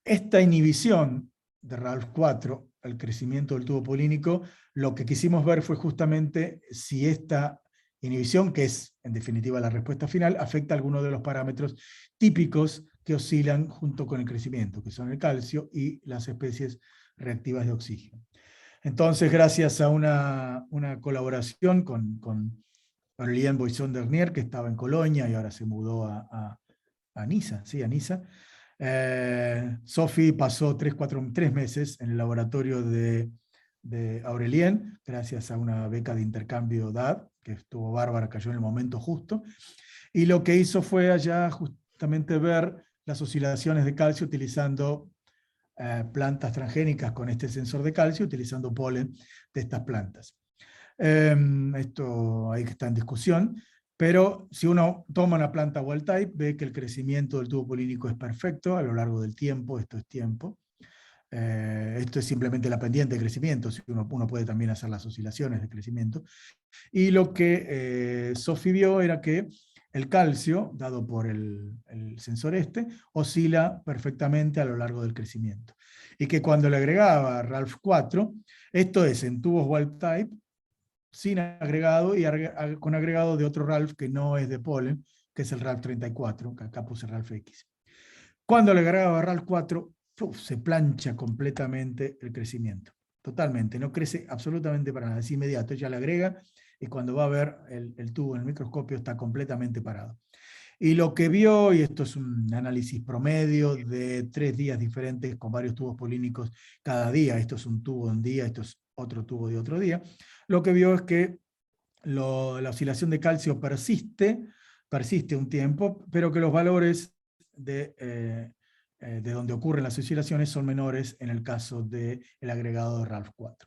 Esta inhibición de RALF4, el crecimiento del tubo polínico, lo que quisimos ver fue justamente si esta inhibición, que es en definitiva la respuesta final, afecta a algunos de los parámetros típicos que oscilan junto con el crecimiento, que son el calcio y las especies reactivas de oxígeno. Entonces, gracias a una colaboración con Aurélien Boisson-Dernier, que estaba en Colonia y ahora se mudó a Niza, sí, a Niza, Sophie pasó 3 meses en el laboratorio de Aurélien, gracias a una beca de intercambio DAD, que estuvo bárbara, cayó en el momento justo, y lo que hizo fue allá justamente ver las oscilaciones de calcio utilizando plantas transgénicas con este sensor de calcio, utilizando polen de estas plantas. Esto ahí está en discusión, pero si uno toma una planta wild type, ve que el crecimiento del tubo polínico es perfecto a lo largo del tiempo, esto es tiempo. Esto es simplemente la pendiente de crecimiento, si uno puede también hacer las oscilaciones de crecimiento. Y lo que Sophie vio era que el calcio, dado por el sensor oscila perfectamente a lo largo del crecimiento. Y que cuando le agregaba RALF4, esto es en tubos wild type, sin agregado y con agregado de otro RALF que no es de polen, que es el RALF34, que acá puse RALF-X. Cuando le agregaba RALF4, se plancha completamente el crecimiento. Totalmente, no crece absolutamente para nada, es inmediato, ya le agrega y cuando va a ver el tubo en el microscopio está completamente parado. Y lo que vio, y esto es un análisis promedio de 3 días diferentes con varios tubos polínicos cada día, esto es un tubo de un día, esto es otro tubo de otro día, lo que vio es que la oscilación de calcio persiste un tiempo, pero que los valores de donde ocurren las oscilaciones son menores en el caso del agregado de RALF4.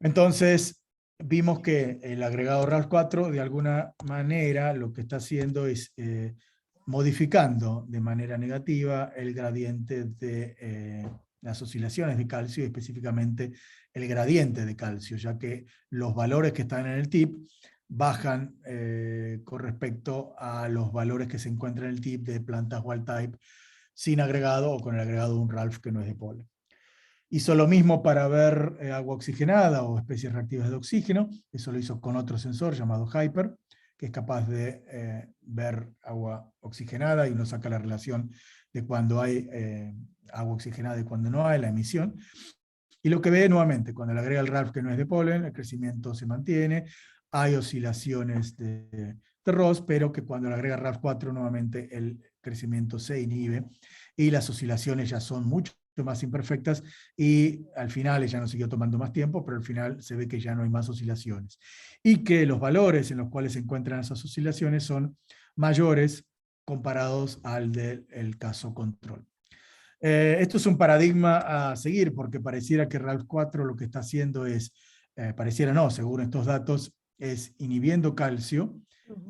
Entonces, vimos que el agregado RALF4 de alguna manera lo que está haciendo es modificando de manera negativa el gradiente de las oscilaciones de calcio, y específicamente el gradiente de calcio, ya que los valores que están en el TIP bajan con respecto a los valores que se encuentran en el TIP de plantas wild type sin agregado o con el agregado de un RALF que no es de polen. Hizo lo mismo para ver agua oxigenada o especies reactivas de oxígeno. Eso lo hizo con otro sensor llamado Hyper, que es capaz de ver agua oxigenada y nos saca la relación de cuando hay agua oxigenada y cuando no hay, la emisión. Y lo que ve nuevamente, cuando le agrega el RALF que no es de polen, el crecimiento se mantiene, hay oscilaciones de ROS, pero que cuando le agrega RALF 4 nuevamente el crecimiento se inhibe y las oscilaciones ya son mucho más imperfectas, y al final ella no siguió tomando más tiempo, pero al final se ve que ya no hay más oscilaciones. Y que los valores en los cuales se encuentran esas oscilaciones son mayores comparados al del caso control. Esto es un paradigma a seguir, porque pareciera que RALF 4 lo que está haciendo es, pareciera no, según estos datos, es inhibiendo calcio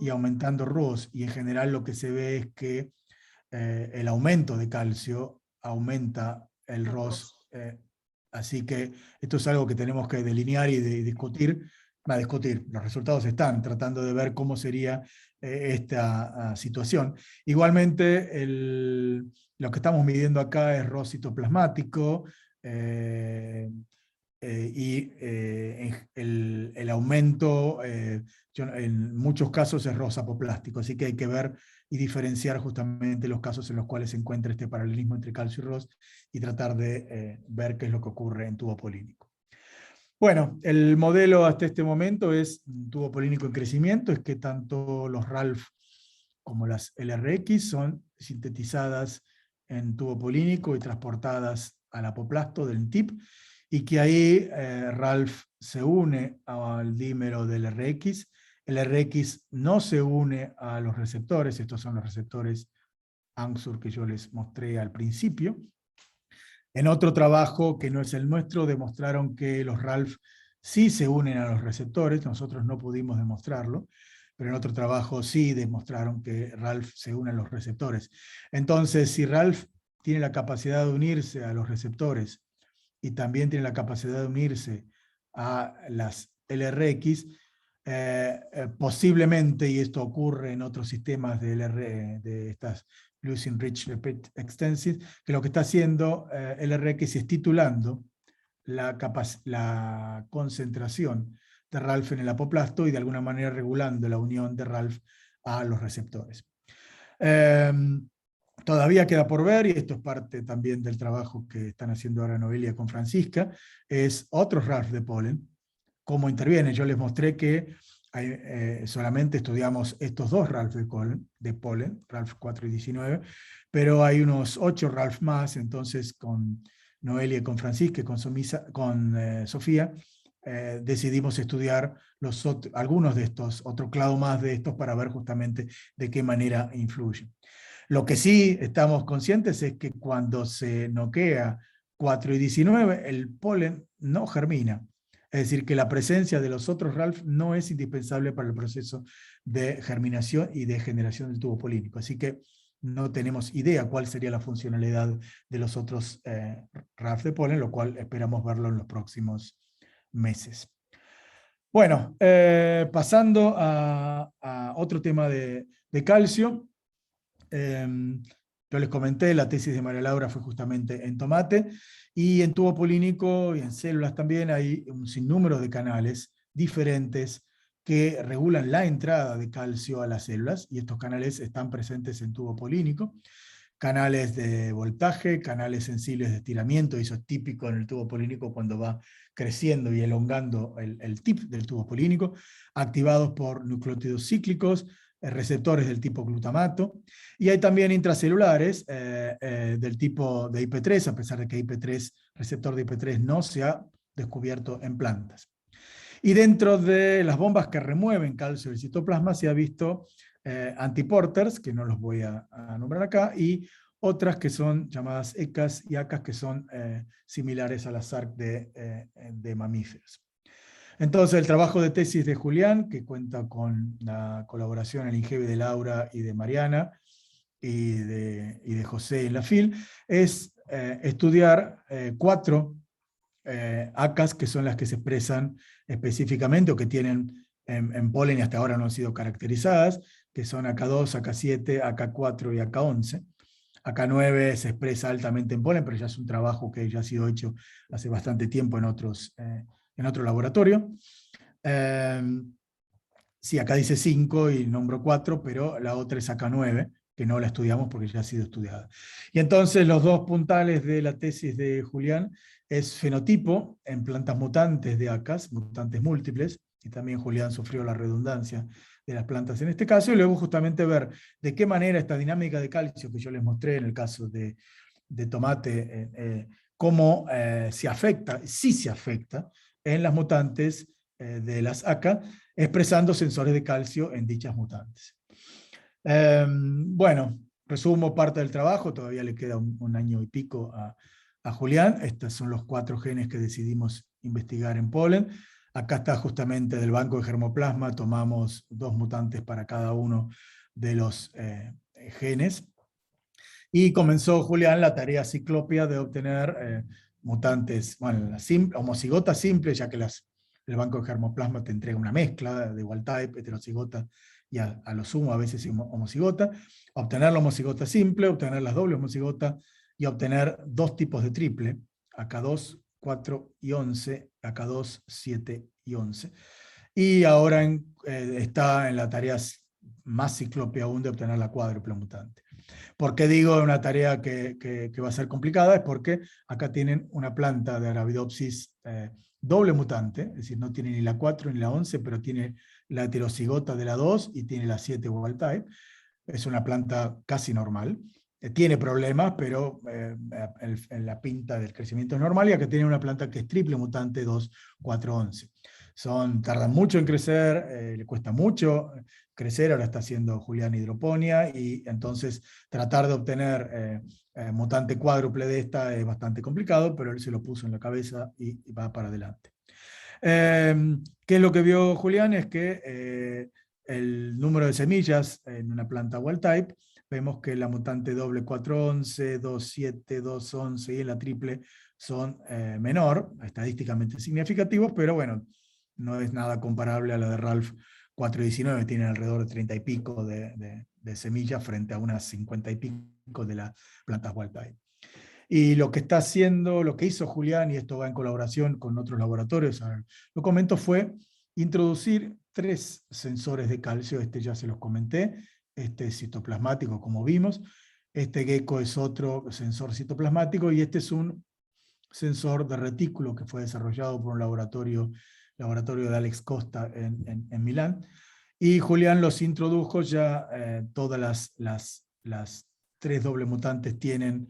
y aumentando ROS, y en general lo que se ve es que el aumento de calcio aumenta el ROS, así que esto es algo que tenemos que delinear y discutir. Los resultados están, tratando de ver cómo sería esta situación. Igualmente, lo que estamos midiendo acá es ROS citoplasmático, y el aumento, en muchos casos es ROS apoplástico, así que hay que ver y diferenciar justamente los casos en los cuales se encuentra este paralelismo entre calcio y ROS y tratar de ver qué es lo que ocurre en tubo polínico. Bueno, el modelo hasta este momento es un tubo polínico en crecimiento, es que tanto los RALF como las LRX son sintetizadas en tubo polínico y transportadas al apoplasto del TIP, y que ahí RALF se une al dímero del RX, el RX no se une a los receptores, estos son los receptores ANXUR que yo les mostré al principio. En otro trabajo que no es el nuestro, demostraron que los RALF sí se unen a los receptores, nosotros no pudimos demostrarlo, pero en otro trabajo sí demostraron que RALF se une a los receptores. Entonces, si RALF tiene la capacidad de unirse a los receptores y también tiene la capacidad de unirse a las LRX, posiblemente, y esto ocurre en otros sistemas de estas Leucine Rich Repeat Extensive, que lo que está haciendo LRX es titulando la concentración de RALF en el apoplasto y de alguna manera regulando la unión de RALF a los receptores. Todavía queda por ver, y esto es parte también del trabajo que están haciendo ahora Noelia con Francisca, es otros RALF de polen, cómo intervienen. Yo les mostré que solamente estudiamos estos dos RALF de polen, RALF 4 y 19, pero hay unos 8 RALF más, entonces con Noelia y con Francisca y con Sofía, decidimos estudiar algunos de estos, otro clado más de estos, para ver justamente de qué manera influyen. Lo que sí estamos conscientes es que cuando se noquea 4 y 19, el polen no germina. Es decir, que la presencia de los otros RALF no es indispensable para el proceso de germinación y de generación del tubo polínico. Así que no tenemos idea cuál sería la funcionalidad de los otros RALF de polen, lo cual esperamos verlo en los próximos meses. Bueno, pasando a otro tema de calcio. Yo les comenté, la tesis de María Laura fue justamente en tomate, y en tubo polínico y en células también hay un sinnúmero de canales diferentes que regulan la entrada de calcio a las células, y estos canales están presentes en tubo polínico. Canales de voltaje, canales sensibles de estiramiento, y eso es típico en el tubo polínico cuando va creciendo y elongando el tip del tubo polínico, activados por nucleótidos cíclicos, receptores del tipo glutamato, y hay también intracelulares del tipo de IP3, a pesar de que IP3, receptor de IP3 no se ha descubierto en plantas. Y dentro de las bombas que remueven calcio del citoplasma se ha visto antiporters, que no los voy a nombrar acá, y otras que son llamadas ECAS y ACAS, que son similares a las SARC de mamíferos. Entonces, el trabajo de tesis de Julián, que cuenta con la colaboración en el INGEBI de Laura y de Mariana, y de José en la FIL, es estudiar 4 ACAS, que son las que se expresan específicamente o que tienen en polen y hasta ahora no han sido caracterizadas, que son AK2, AK7, AK4 y AK11. AK9 se expresa altamente en polen, pero ya es un trabajo que ya ha sido hecho hace bastante tiempo en otro laboratorio. Sí, acá dice 5 y nombro 4, pero la otra es AK9, que no la estudiamos porque ya ha sido estudiada. Y entonces los dos puntales de la tesis de Julián es fenotipo en plantas mutantes de ACAS, mutantes múltiples, y también Julián sufrió la redundancia de las plantas en este caso, y luego justamente ver de qué manera esta dinámica de calcio que yo les mostré en el caso de tomate, cómo se afecta, sí se afecta, en las mutantes de las ACA, expresando sensores de calcio en dichas mutantes. Bueno, resumo parte del trabajo, todavía le queda un año y pico a Julián. Estos son los 4 genes que decidimos investigar en polen. Acá está justamente del banco de germoplasma, tomamos 2 mutantes para cada uno de los genes. Y comenzó Julián la tarea ciclopia de obtener mutantes, bueno, homocigotas simples, ya que el banco de germoplasma te entrega una mezcla de wild type, heterocigota y a lo sumo a veces homocigota, obtener la homocigota simple, obtener las dobles homocigotas y obtener 2 tipos de triple, AK2, 4 y 11, AK2, 7 y 11. Y ahora está en la tarea más ciclopia aún de obtener la cuádruple mutante. ¿Por qué digo una tarea que va a ser complicada? Es porque acá tienen una planta de Arabidopsis doble mutante, es decir, no tiene ni la 4 ni la 11, pero tiene la heterocigota de la 2 y tiene la 7 wild type. Es una planta casi normal. Tiene problemas, pero en la pinta del crecimiento es normal, y acá tiene una planta que es triple mutante 2, 4, 11. Tardan mucho en crecer, le cuesta mucho crecer, ahora está haciendo Julián hidroponía, y entonces tratar de obtener mutante cuádruple de esta es bastante complicado, pero él se lo puso en la cabeza y va para adelante. ¿Qué es lo que vio Julián? Es que el número de semillas en una planta wild type, vemos que la mutante doble 411, 27, 211 y en la triple son menor, estadísticamente significativos, pero bueno, no es nada comparable a la de Ralph 419, tienen alrededor de 30 y pico de semillas frente a unas 50 y pico de las plantas wild type. Y lo que está haciendo, lo que hizo Julián, y esto va en colaboración con otros laboratorios, lo comento, fue introducir 3 sensores de calcio. Este ya se los comenté, este es citoplasmático como vimos, este gecko es otro sensor citoplasmático, y este es un sensor de retículo que fue desarrollado por un laboratorio de Alex Costa en Milán, y Julián los introdujo ya, todas las 3 doble mutantes tienen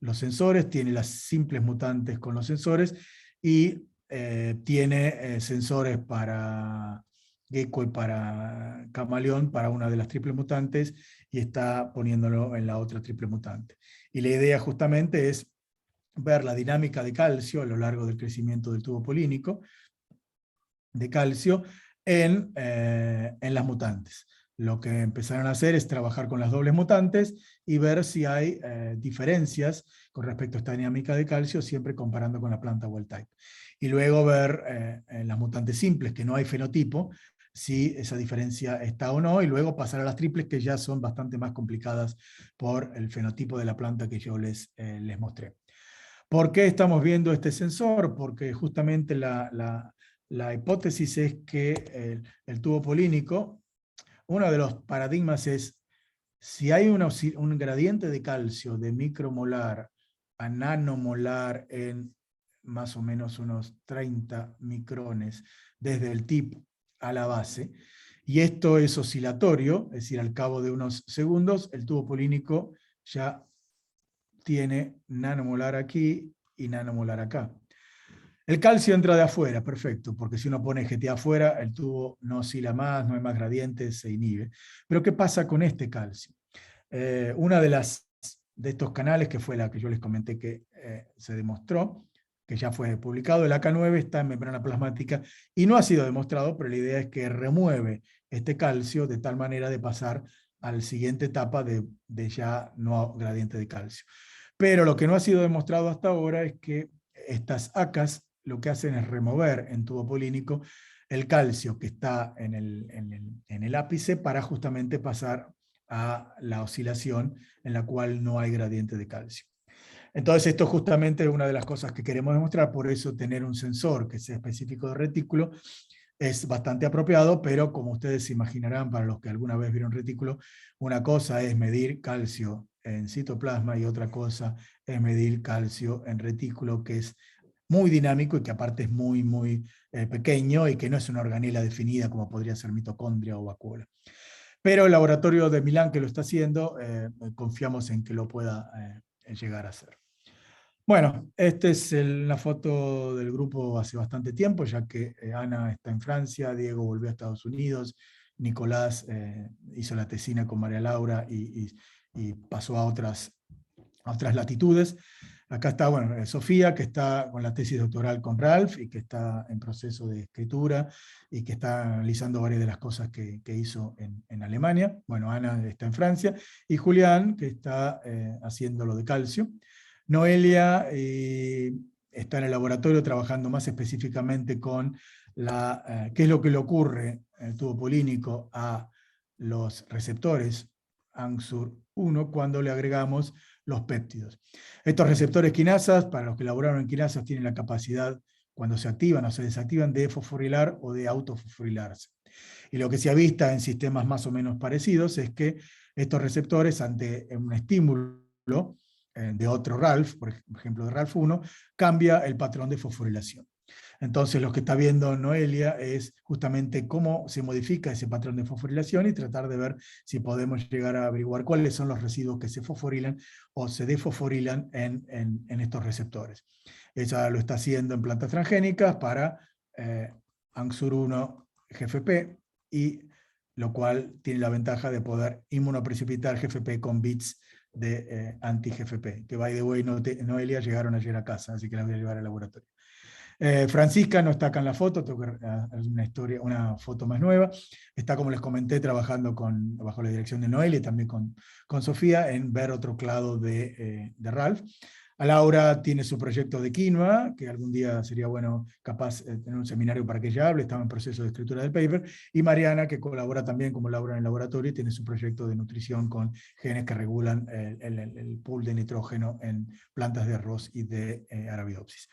los sensores, tiene las simples mutantes con los sensores, y tiene sensores para gecko y para camaleón para una de las triples mutantes, y está poniéndolo en la otra triple mutante. Y la idea justamente es ver la dinámica de calcio a lo largo del crecimiento del tubo polínico de calcio en las mutantes. Lo que empezaron a hacer es trabajar con las dobles mutantes y ver si hay diferencias con respecto a esta dinámica de calcio, siempre comparando con la planta wild type. Y luego ver en las mutantes simples, que no hay fenotipo, si esa diferencia está o no, y luego pasar a las triples, que ya son bastante más complicadas por el fenotipo de la planta que yo les mostré. ¿Por qué estamos viendo este sensor? Porque justamente la hipótesis es que el tubo polínico, uno de los paradigmas es, si hay un gradiente de calcio de micromolar a nanomolar en más o menos unos 30 micrones desde el tip a la base, y esto es oscilatorio, es decir, al cabo de unos segundos, el tubo polínico ya tiene nanomolar aquí y nanomolar acá. El calcio entra de afuera, perfecto, porque si uno pone GTA afuera, el tubo no oscila más, no hay más gradientes, se inhibe. Pero ¿qué pasa con este calcio? Una de estos canales, que fue la que yo les comenté que se demostró, que ya fue publicado, el AK9 está en membrana plasmática, y no ha sido demostrado, pero la idea es que remueve este calcio de tal manera de pasar a la siguiente etapa de ya no gradiente de calcio. Pero lo que no ha sido demostrado hasta ahora es que estas ACAs lo que hacen es remover en tubo polínico el calcio que está en el ápice para justamente pasar a la oscilación en la cual no hay gradiente de calcio. Entonces esto justamente es una de las cosas que queremos demostrar, por eso tener un sensor que sea específico de retículo es bastante apropiado, pero como ustedes se imaginarán, para los que alguna vez vieron retículo, una cosa es medir calcio en citoplasma y otra cosa es medir calcio en retículo, que es muy dinámico y que aparte es muy pequeño y que no es una organela definida como podría ser mitocondria o vacuola. Pero el laboratorio de Milán que lo está haciendo, confiamos en que lo pueda llegar a hacer. Bueno, esta es la foto del grupo hace bastante tiempo, ya que Ana está en Francia, Diego volvió a Estados Unidos, Nicolás hizo la tesina con María Laura y pasó a otras latitudes. Acá está, bueno, Sofía, que está con la tesis doctoral con Ralph y que está en proceso de escritura y que está analizando varias de las cosas que hizo en Alemania. Bueno, Ana está en Francia y Julián, que está haciendo lo de calcio. Noelia está en el laboratorio trabajando más específicamente con qué es lo que le ocurre en el tubo polínico a los receptores ANXUR1 cuando le agregamos los péptidos. Estos receptores quinasas, para los que elaboraron en quinasas, tienen la capacidad, cuando se activan o se desactivan, de fosforilar o de autofosforilarse. Y lo que se ha visto en sistemas más o menos parecidos es que estos receptores, ante un estímulo de otro Ralph, por ejemplo de Ralph 1, cambia el patrón de fosforilación. Entonces lo que está viendo Noelia es justamente cómo se modifica ese patrón de fosforilación y tratar de ver si podemos llegar a averiguar cuáles son los residuos que se fosforilan o se desfosforilan en estos receptores. Ella lo está haciendo en plantas transgénicas para ANXUR1 GFP, y lo cual tiene la ventaja de poder inmunoprecipitar GFP con bits de anti-GFP, que by the way Noelia llegaron ayer a casa, así que la voy a llevar al laboratorio. Francisca no está acá en la foto, tengo que una foto más nueva. Está, como les comenté, trabajando bajo la dirección de Noelia y también con Sofía en ver otro clado de Ralph. A Laura tiene su proyecto de quinoa, que algún día sería bueno capaz tener un seminario para que ella hable, estaba en proceso de escritura del paper, y Mariana, que colabora también como Laura en el laboratorio, y tiene su proyecto de nutrición con genes que regulan el pool de nitrógeno en plantas de arroz y de Arabidopsis.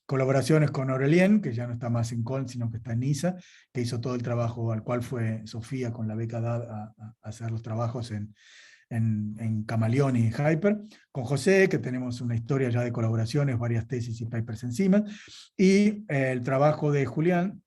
Colaboraciones con Aurelien, que ya no está más en Coln, sino que está en NISA, que hizo todo el trabajo al cual fue Sofía con la beca DAD a hacer los trabajos en Camaleón y Hyper, con José, que tenemos una historia ya de colaboraciones, varias tesis y papers encima, y el trabajo de Julián,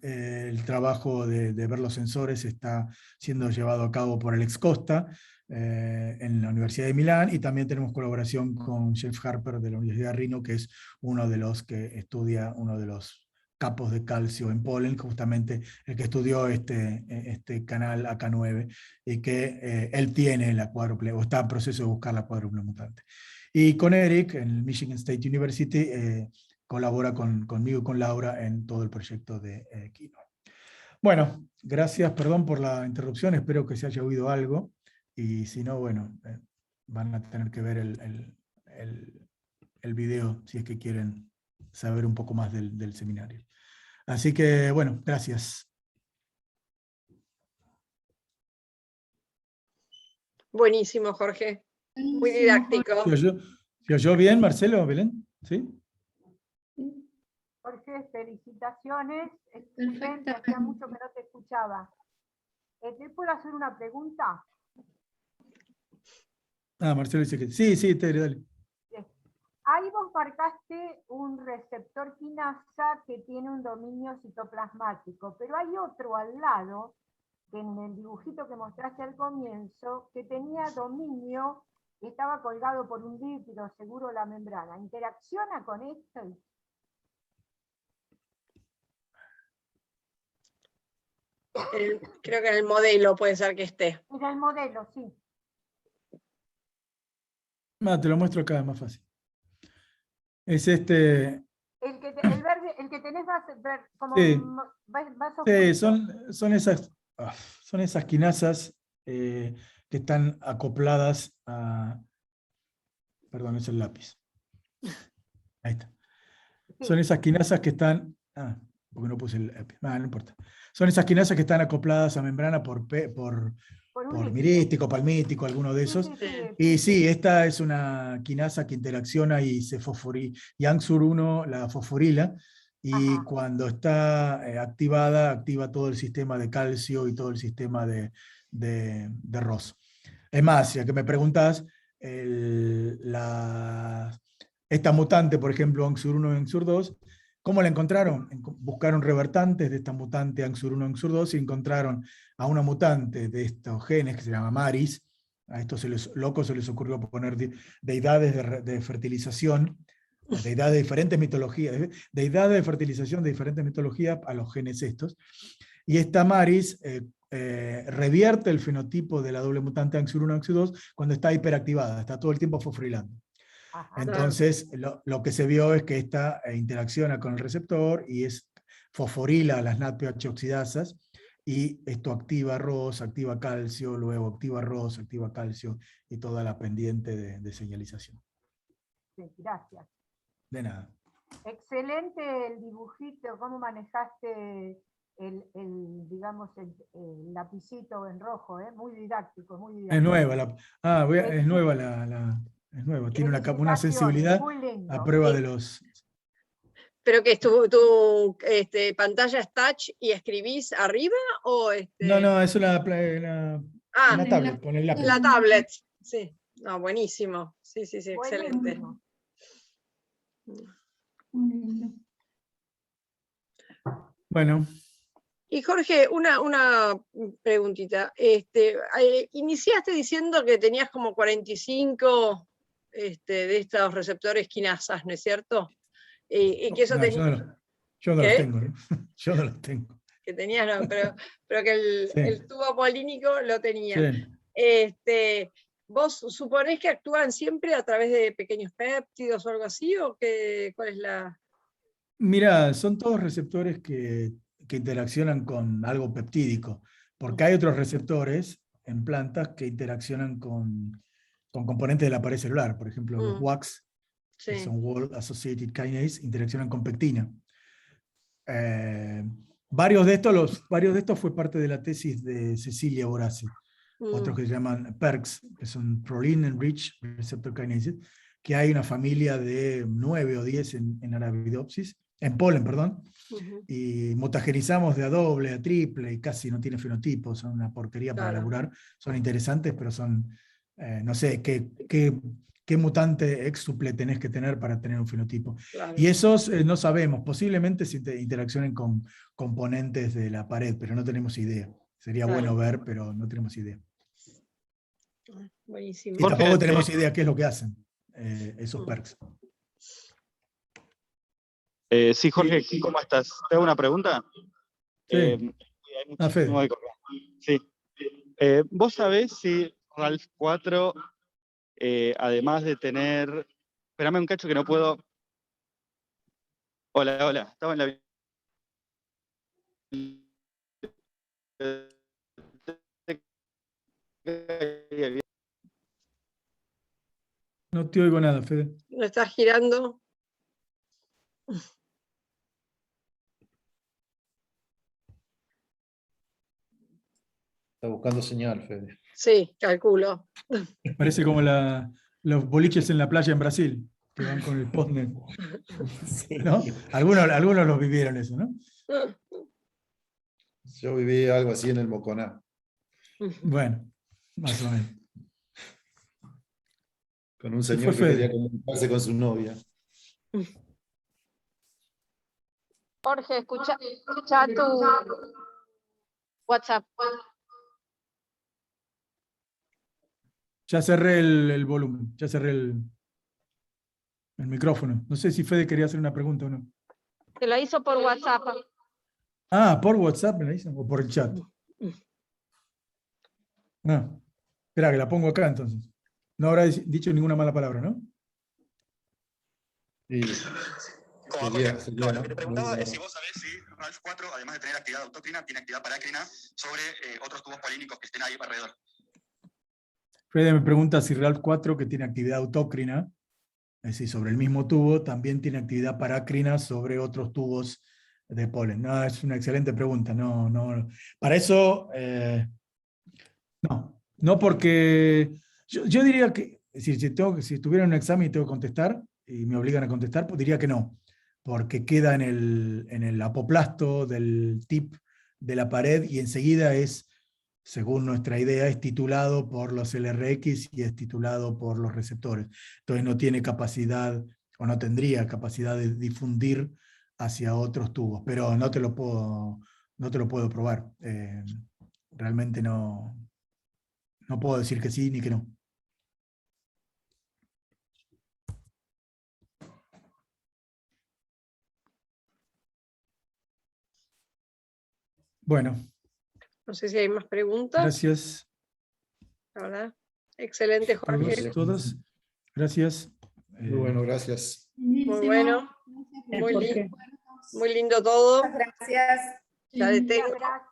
el trabajo de ver los sensores está siendo llevado a cabo por Alex Costa en la Universidad de Milán, y también tenemos colaboración con Jeff Harper de la Universidad de Reno, que es uno de los que estudia uno de los capos de calcio en polen, justamente el que estudió este canal AK9, y que él tiene la cuádruple, o está en proceso de buscar la cuádruple mutante. Y con Eric, en el Michigan State University, colabora conmigo y con Laura en todo el proyecto de quinoa. Bueno, gracias, perdón por la interrupción, espero que se haya oído algo, y si no, bueno, van a tener que ver el video si es que quieren saber un poco más del seminario. Así que, bueno, gracias. Buenísimo, Jorge. Muy didáctico. ¿Se oyó bien, Marcelo, Belén? ¿Sí? Jorge, felicitaciones. Excelente, hacía mucho que no te escuchaba. ¿Te puedo hacer una pregunta? Marcelo dice que sí, Tere, dale. Ahí vos marcaste un receptor quinasa que tiene un dominio citoplasmático, pero hay otro al lado, que en el dibujito que mostraste al comienzo, que tenía dominio y estaba colgado por un lípido, seguro la membrana. ¿Interacciona con esto? Creo que en el modelo puede ser que esté. En el modelo, sí. Te lo muestro acá, es más fácil. Es este... El verde, el que tenés más como sí. más Sí, son esas quinasas que están acopladas a... Perdón, es el lápiz. Ahí está. Sí. Son esas quinasas que están... porque no puse el EPI. No importa. Son esas quinasas que están acopladas a membrana por un mirístico, palmítico, alguno de esos. Y sí, esta es una quinasa que interacciona y se y ANXUR1 la fosforila, y Ajá. cuando está activada, activa todo el sistema de calcio y todo el sistema de ROS. Es más, ya que me preguntas, esta mutante, por ejemplo, ANXUR1 y ANXUR2, ¿cómo la encontraron? Buscaron revertantes de esta mutante ANXUR1 y ANXUR2 y encontraron a una mutante de estos genes que se llama Maris. A estos locos se les ocurrió poner deidades de fertilización, deidades de diferentes mitologías, deidades de fertilización de diferentes mitologías a los genes estos. Y esta Maris revierte el fenotipo de la doble mutante ANXUR1 y ANXUR2 cuando está hiperactivada, está todo el tiempo fosforilando. Ajá. Entonces, lo que se vio es que esta interacciona con el receptor y fosforila las NADPH oxidasas, y esto activa ROS, activa calcio, luego activa ROS, activa calcio, y toda la pendiente de señalización. Sí, gracias. De nada. Excelente el dibujito, cómo manejaste digamos, el lapicito en rojo, muy didáctico, muy didáctico. Es nueva es nueva es nueva, tiene una sensibilidad muy lindo. a prueba de los... ¿Pero que tu pantalla es touch y escribís arriba? O No, es una tablet, con el lápiz. La tablet, sí. No, buenísimo. Sí, excelente. Buenísimo. Bueno. Y Jorge, una preguntita. Iniciaste diciendo que tenías como 45 de estos receptores quinasas, ¿no es cierto? Y que eso No, yo no los tengo, ¿no? Yo no los tengo. Que tenías, no, pero que Sí. el tubo apolínico lo tenía. Sí. ¿Vos suponés que actúan siempre a través de pequeños péptidos o algo así? ¿O cuál es la...? Mirá, son todos receptores que interaccionan con algo peptídico, porque hay otros receptores en plantas que interaccionan con componentes de la pared celular. Por ejemplo, los WACs, que son Wall Associated Kinase, interaccionan con pectina. Varios de estos fue parte de la tesis de Cecilia Borassi. Otros que se llaman PERCs, que son Proline Enriched Receptor Kinases, que hay una familia de 9 o 10 en Arabidopsis, en polen, perdón, y mutagenizamos de a doble, a triple, y casi no tiene fenotipo, son una porquería para laburar, son interesantes, pero son, no sé, ¿qué mutante extuple tenés que tener para tener un fenotipo? Claro. Y esos no sabemos, posiblemente interaccionen con componentes de la pared, pero no tenemos idea. Sería bueno ver, pero no tenemos idea. Buenísimo. Y tampoco tenemos idea qué es lo que hacen esos PERCs. Sí, Jorge, ¿cómo estás? ¿Te hago una pregunta? Sí. Fede. Sí. ¿Vos sabés si Ralph 4, además de tener... Espérame un cacho que no puedo... Hola, estaba en la... No te oigo nada, Fede. ¿No estás girando? Está buscando señal, Fede. Sí, calculo. Parece como los boliches en la playa en Brasil, que van con el postnet. Sí. ¿No? Algunos los vivieron eso, ¿no? Yo viví algo así en el Moconá. Bueno, más o menos. Con un señor que quería comunicarse con su novia. Jorge, escucha tu WhatsApp. Ya cerré el volumen, ya cerré el micrófono. No sé si Fede quería hacer una pregunta o no. Te la hizo por WhatsApp. Ah, ¿por WhatsApp me la hizo? ¿O por el chat? No. Espera, que la pongo acá entonces. No habrá dicho ninguna mala palabra, ¿no? Sí. No, lo que te preguntaba es si vos sabés si Ralph 4, además de tener actividad autócrina, tiene actividad parácrina sobre otros tubos polínicos que estén ahí alrededor. Fede me pregunta si Ralph 4, que tiene actividad autócrina, es decir, sobre el mismo tubo, también tiene actividad parácrina sobre otros tubos de polen. No, es una excelente pregunta. No, para eso, no porque yo diría que, si estuviera en un examen y tengo que contestar, y me obligan a contestar, pues diría que no, porque queda en el apoplasto del tip de la pared y enseguida es, según nuestra idea, es titulado por los LRX y es titulado por los receptores. Entonces no tiene capacidad, o no tendría capacidad de difundir hacia otros tubos, pero no te lo puedo probar. Realmente no puedo decir que sí ni que no. Bueno. No sé si hay más preguntas. Gracias. Ahora, excelente, Jorge. Todos. Gracias. Muy bueno, gracias. Muy bueno. Muy lindo todo. Gracias. Ya detengo. Gracias.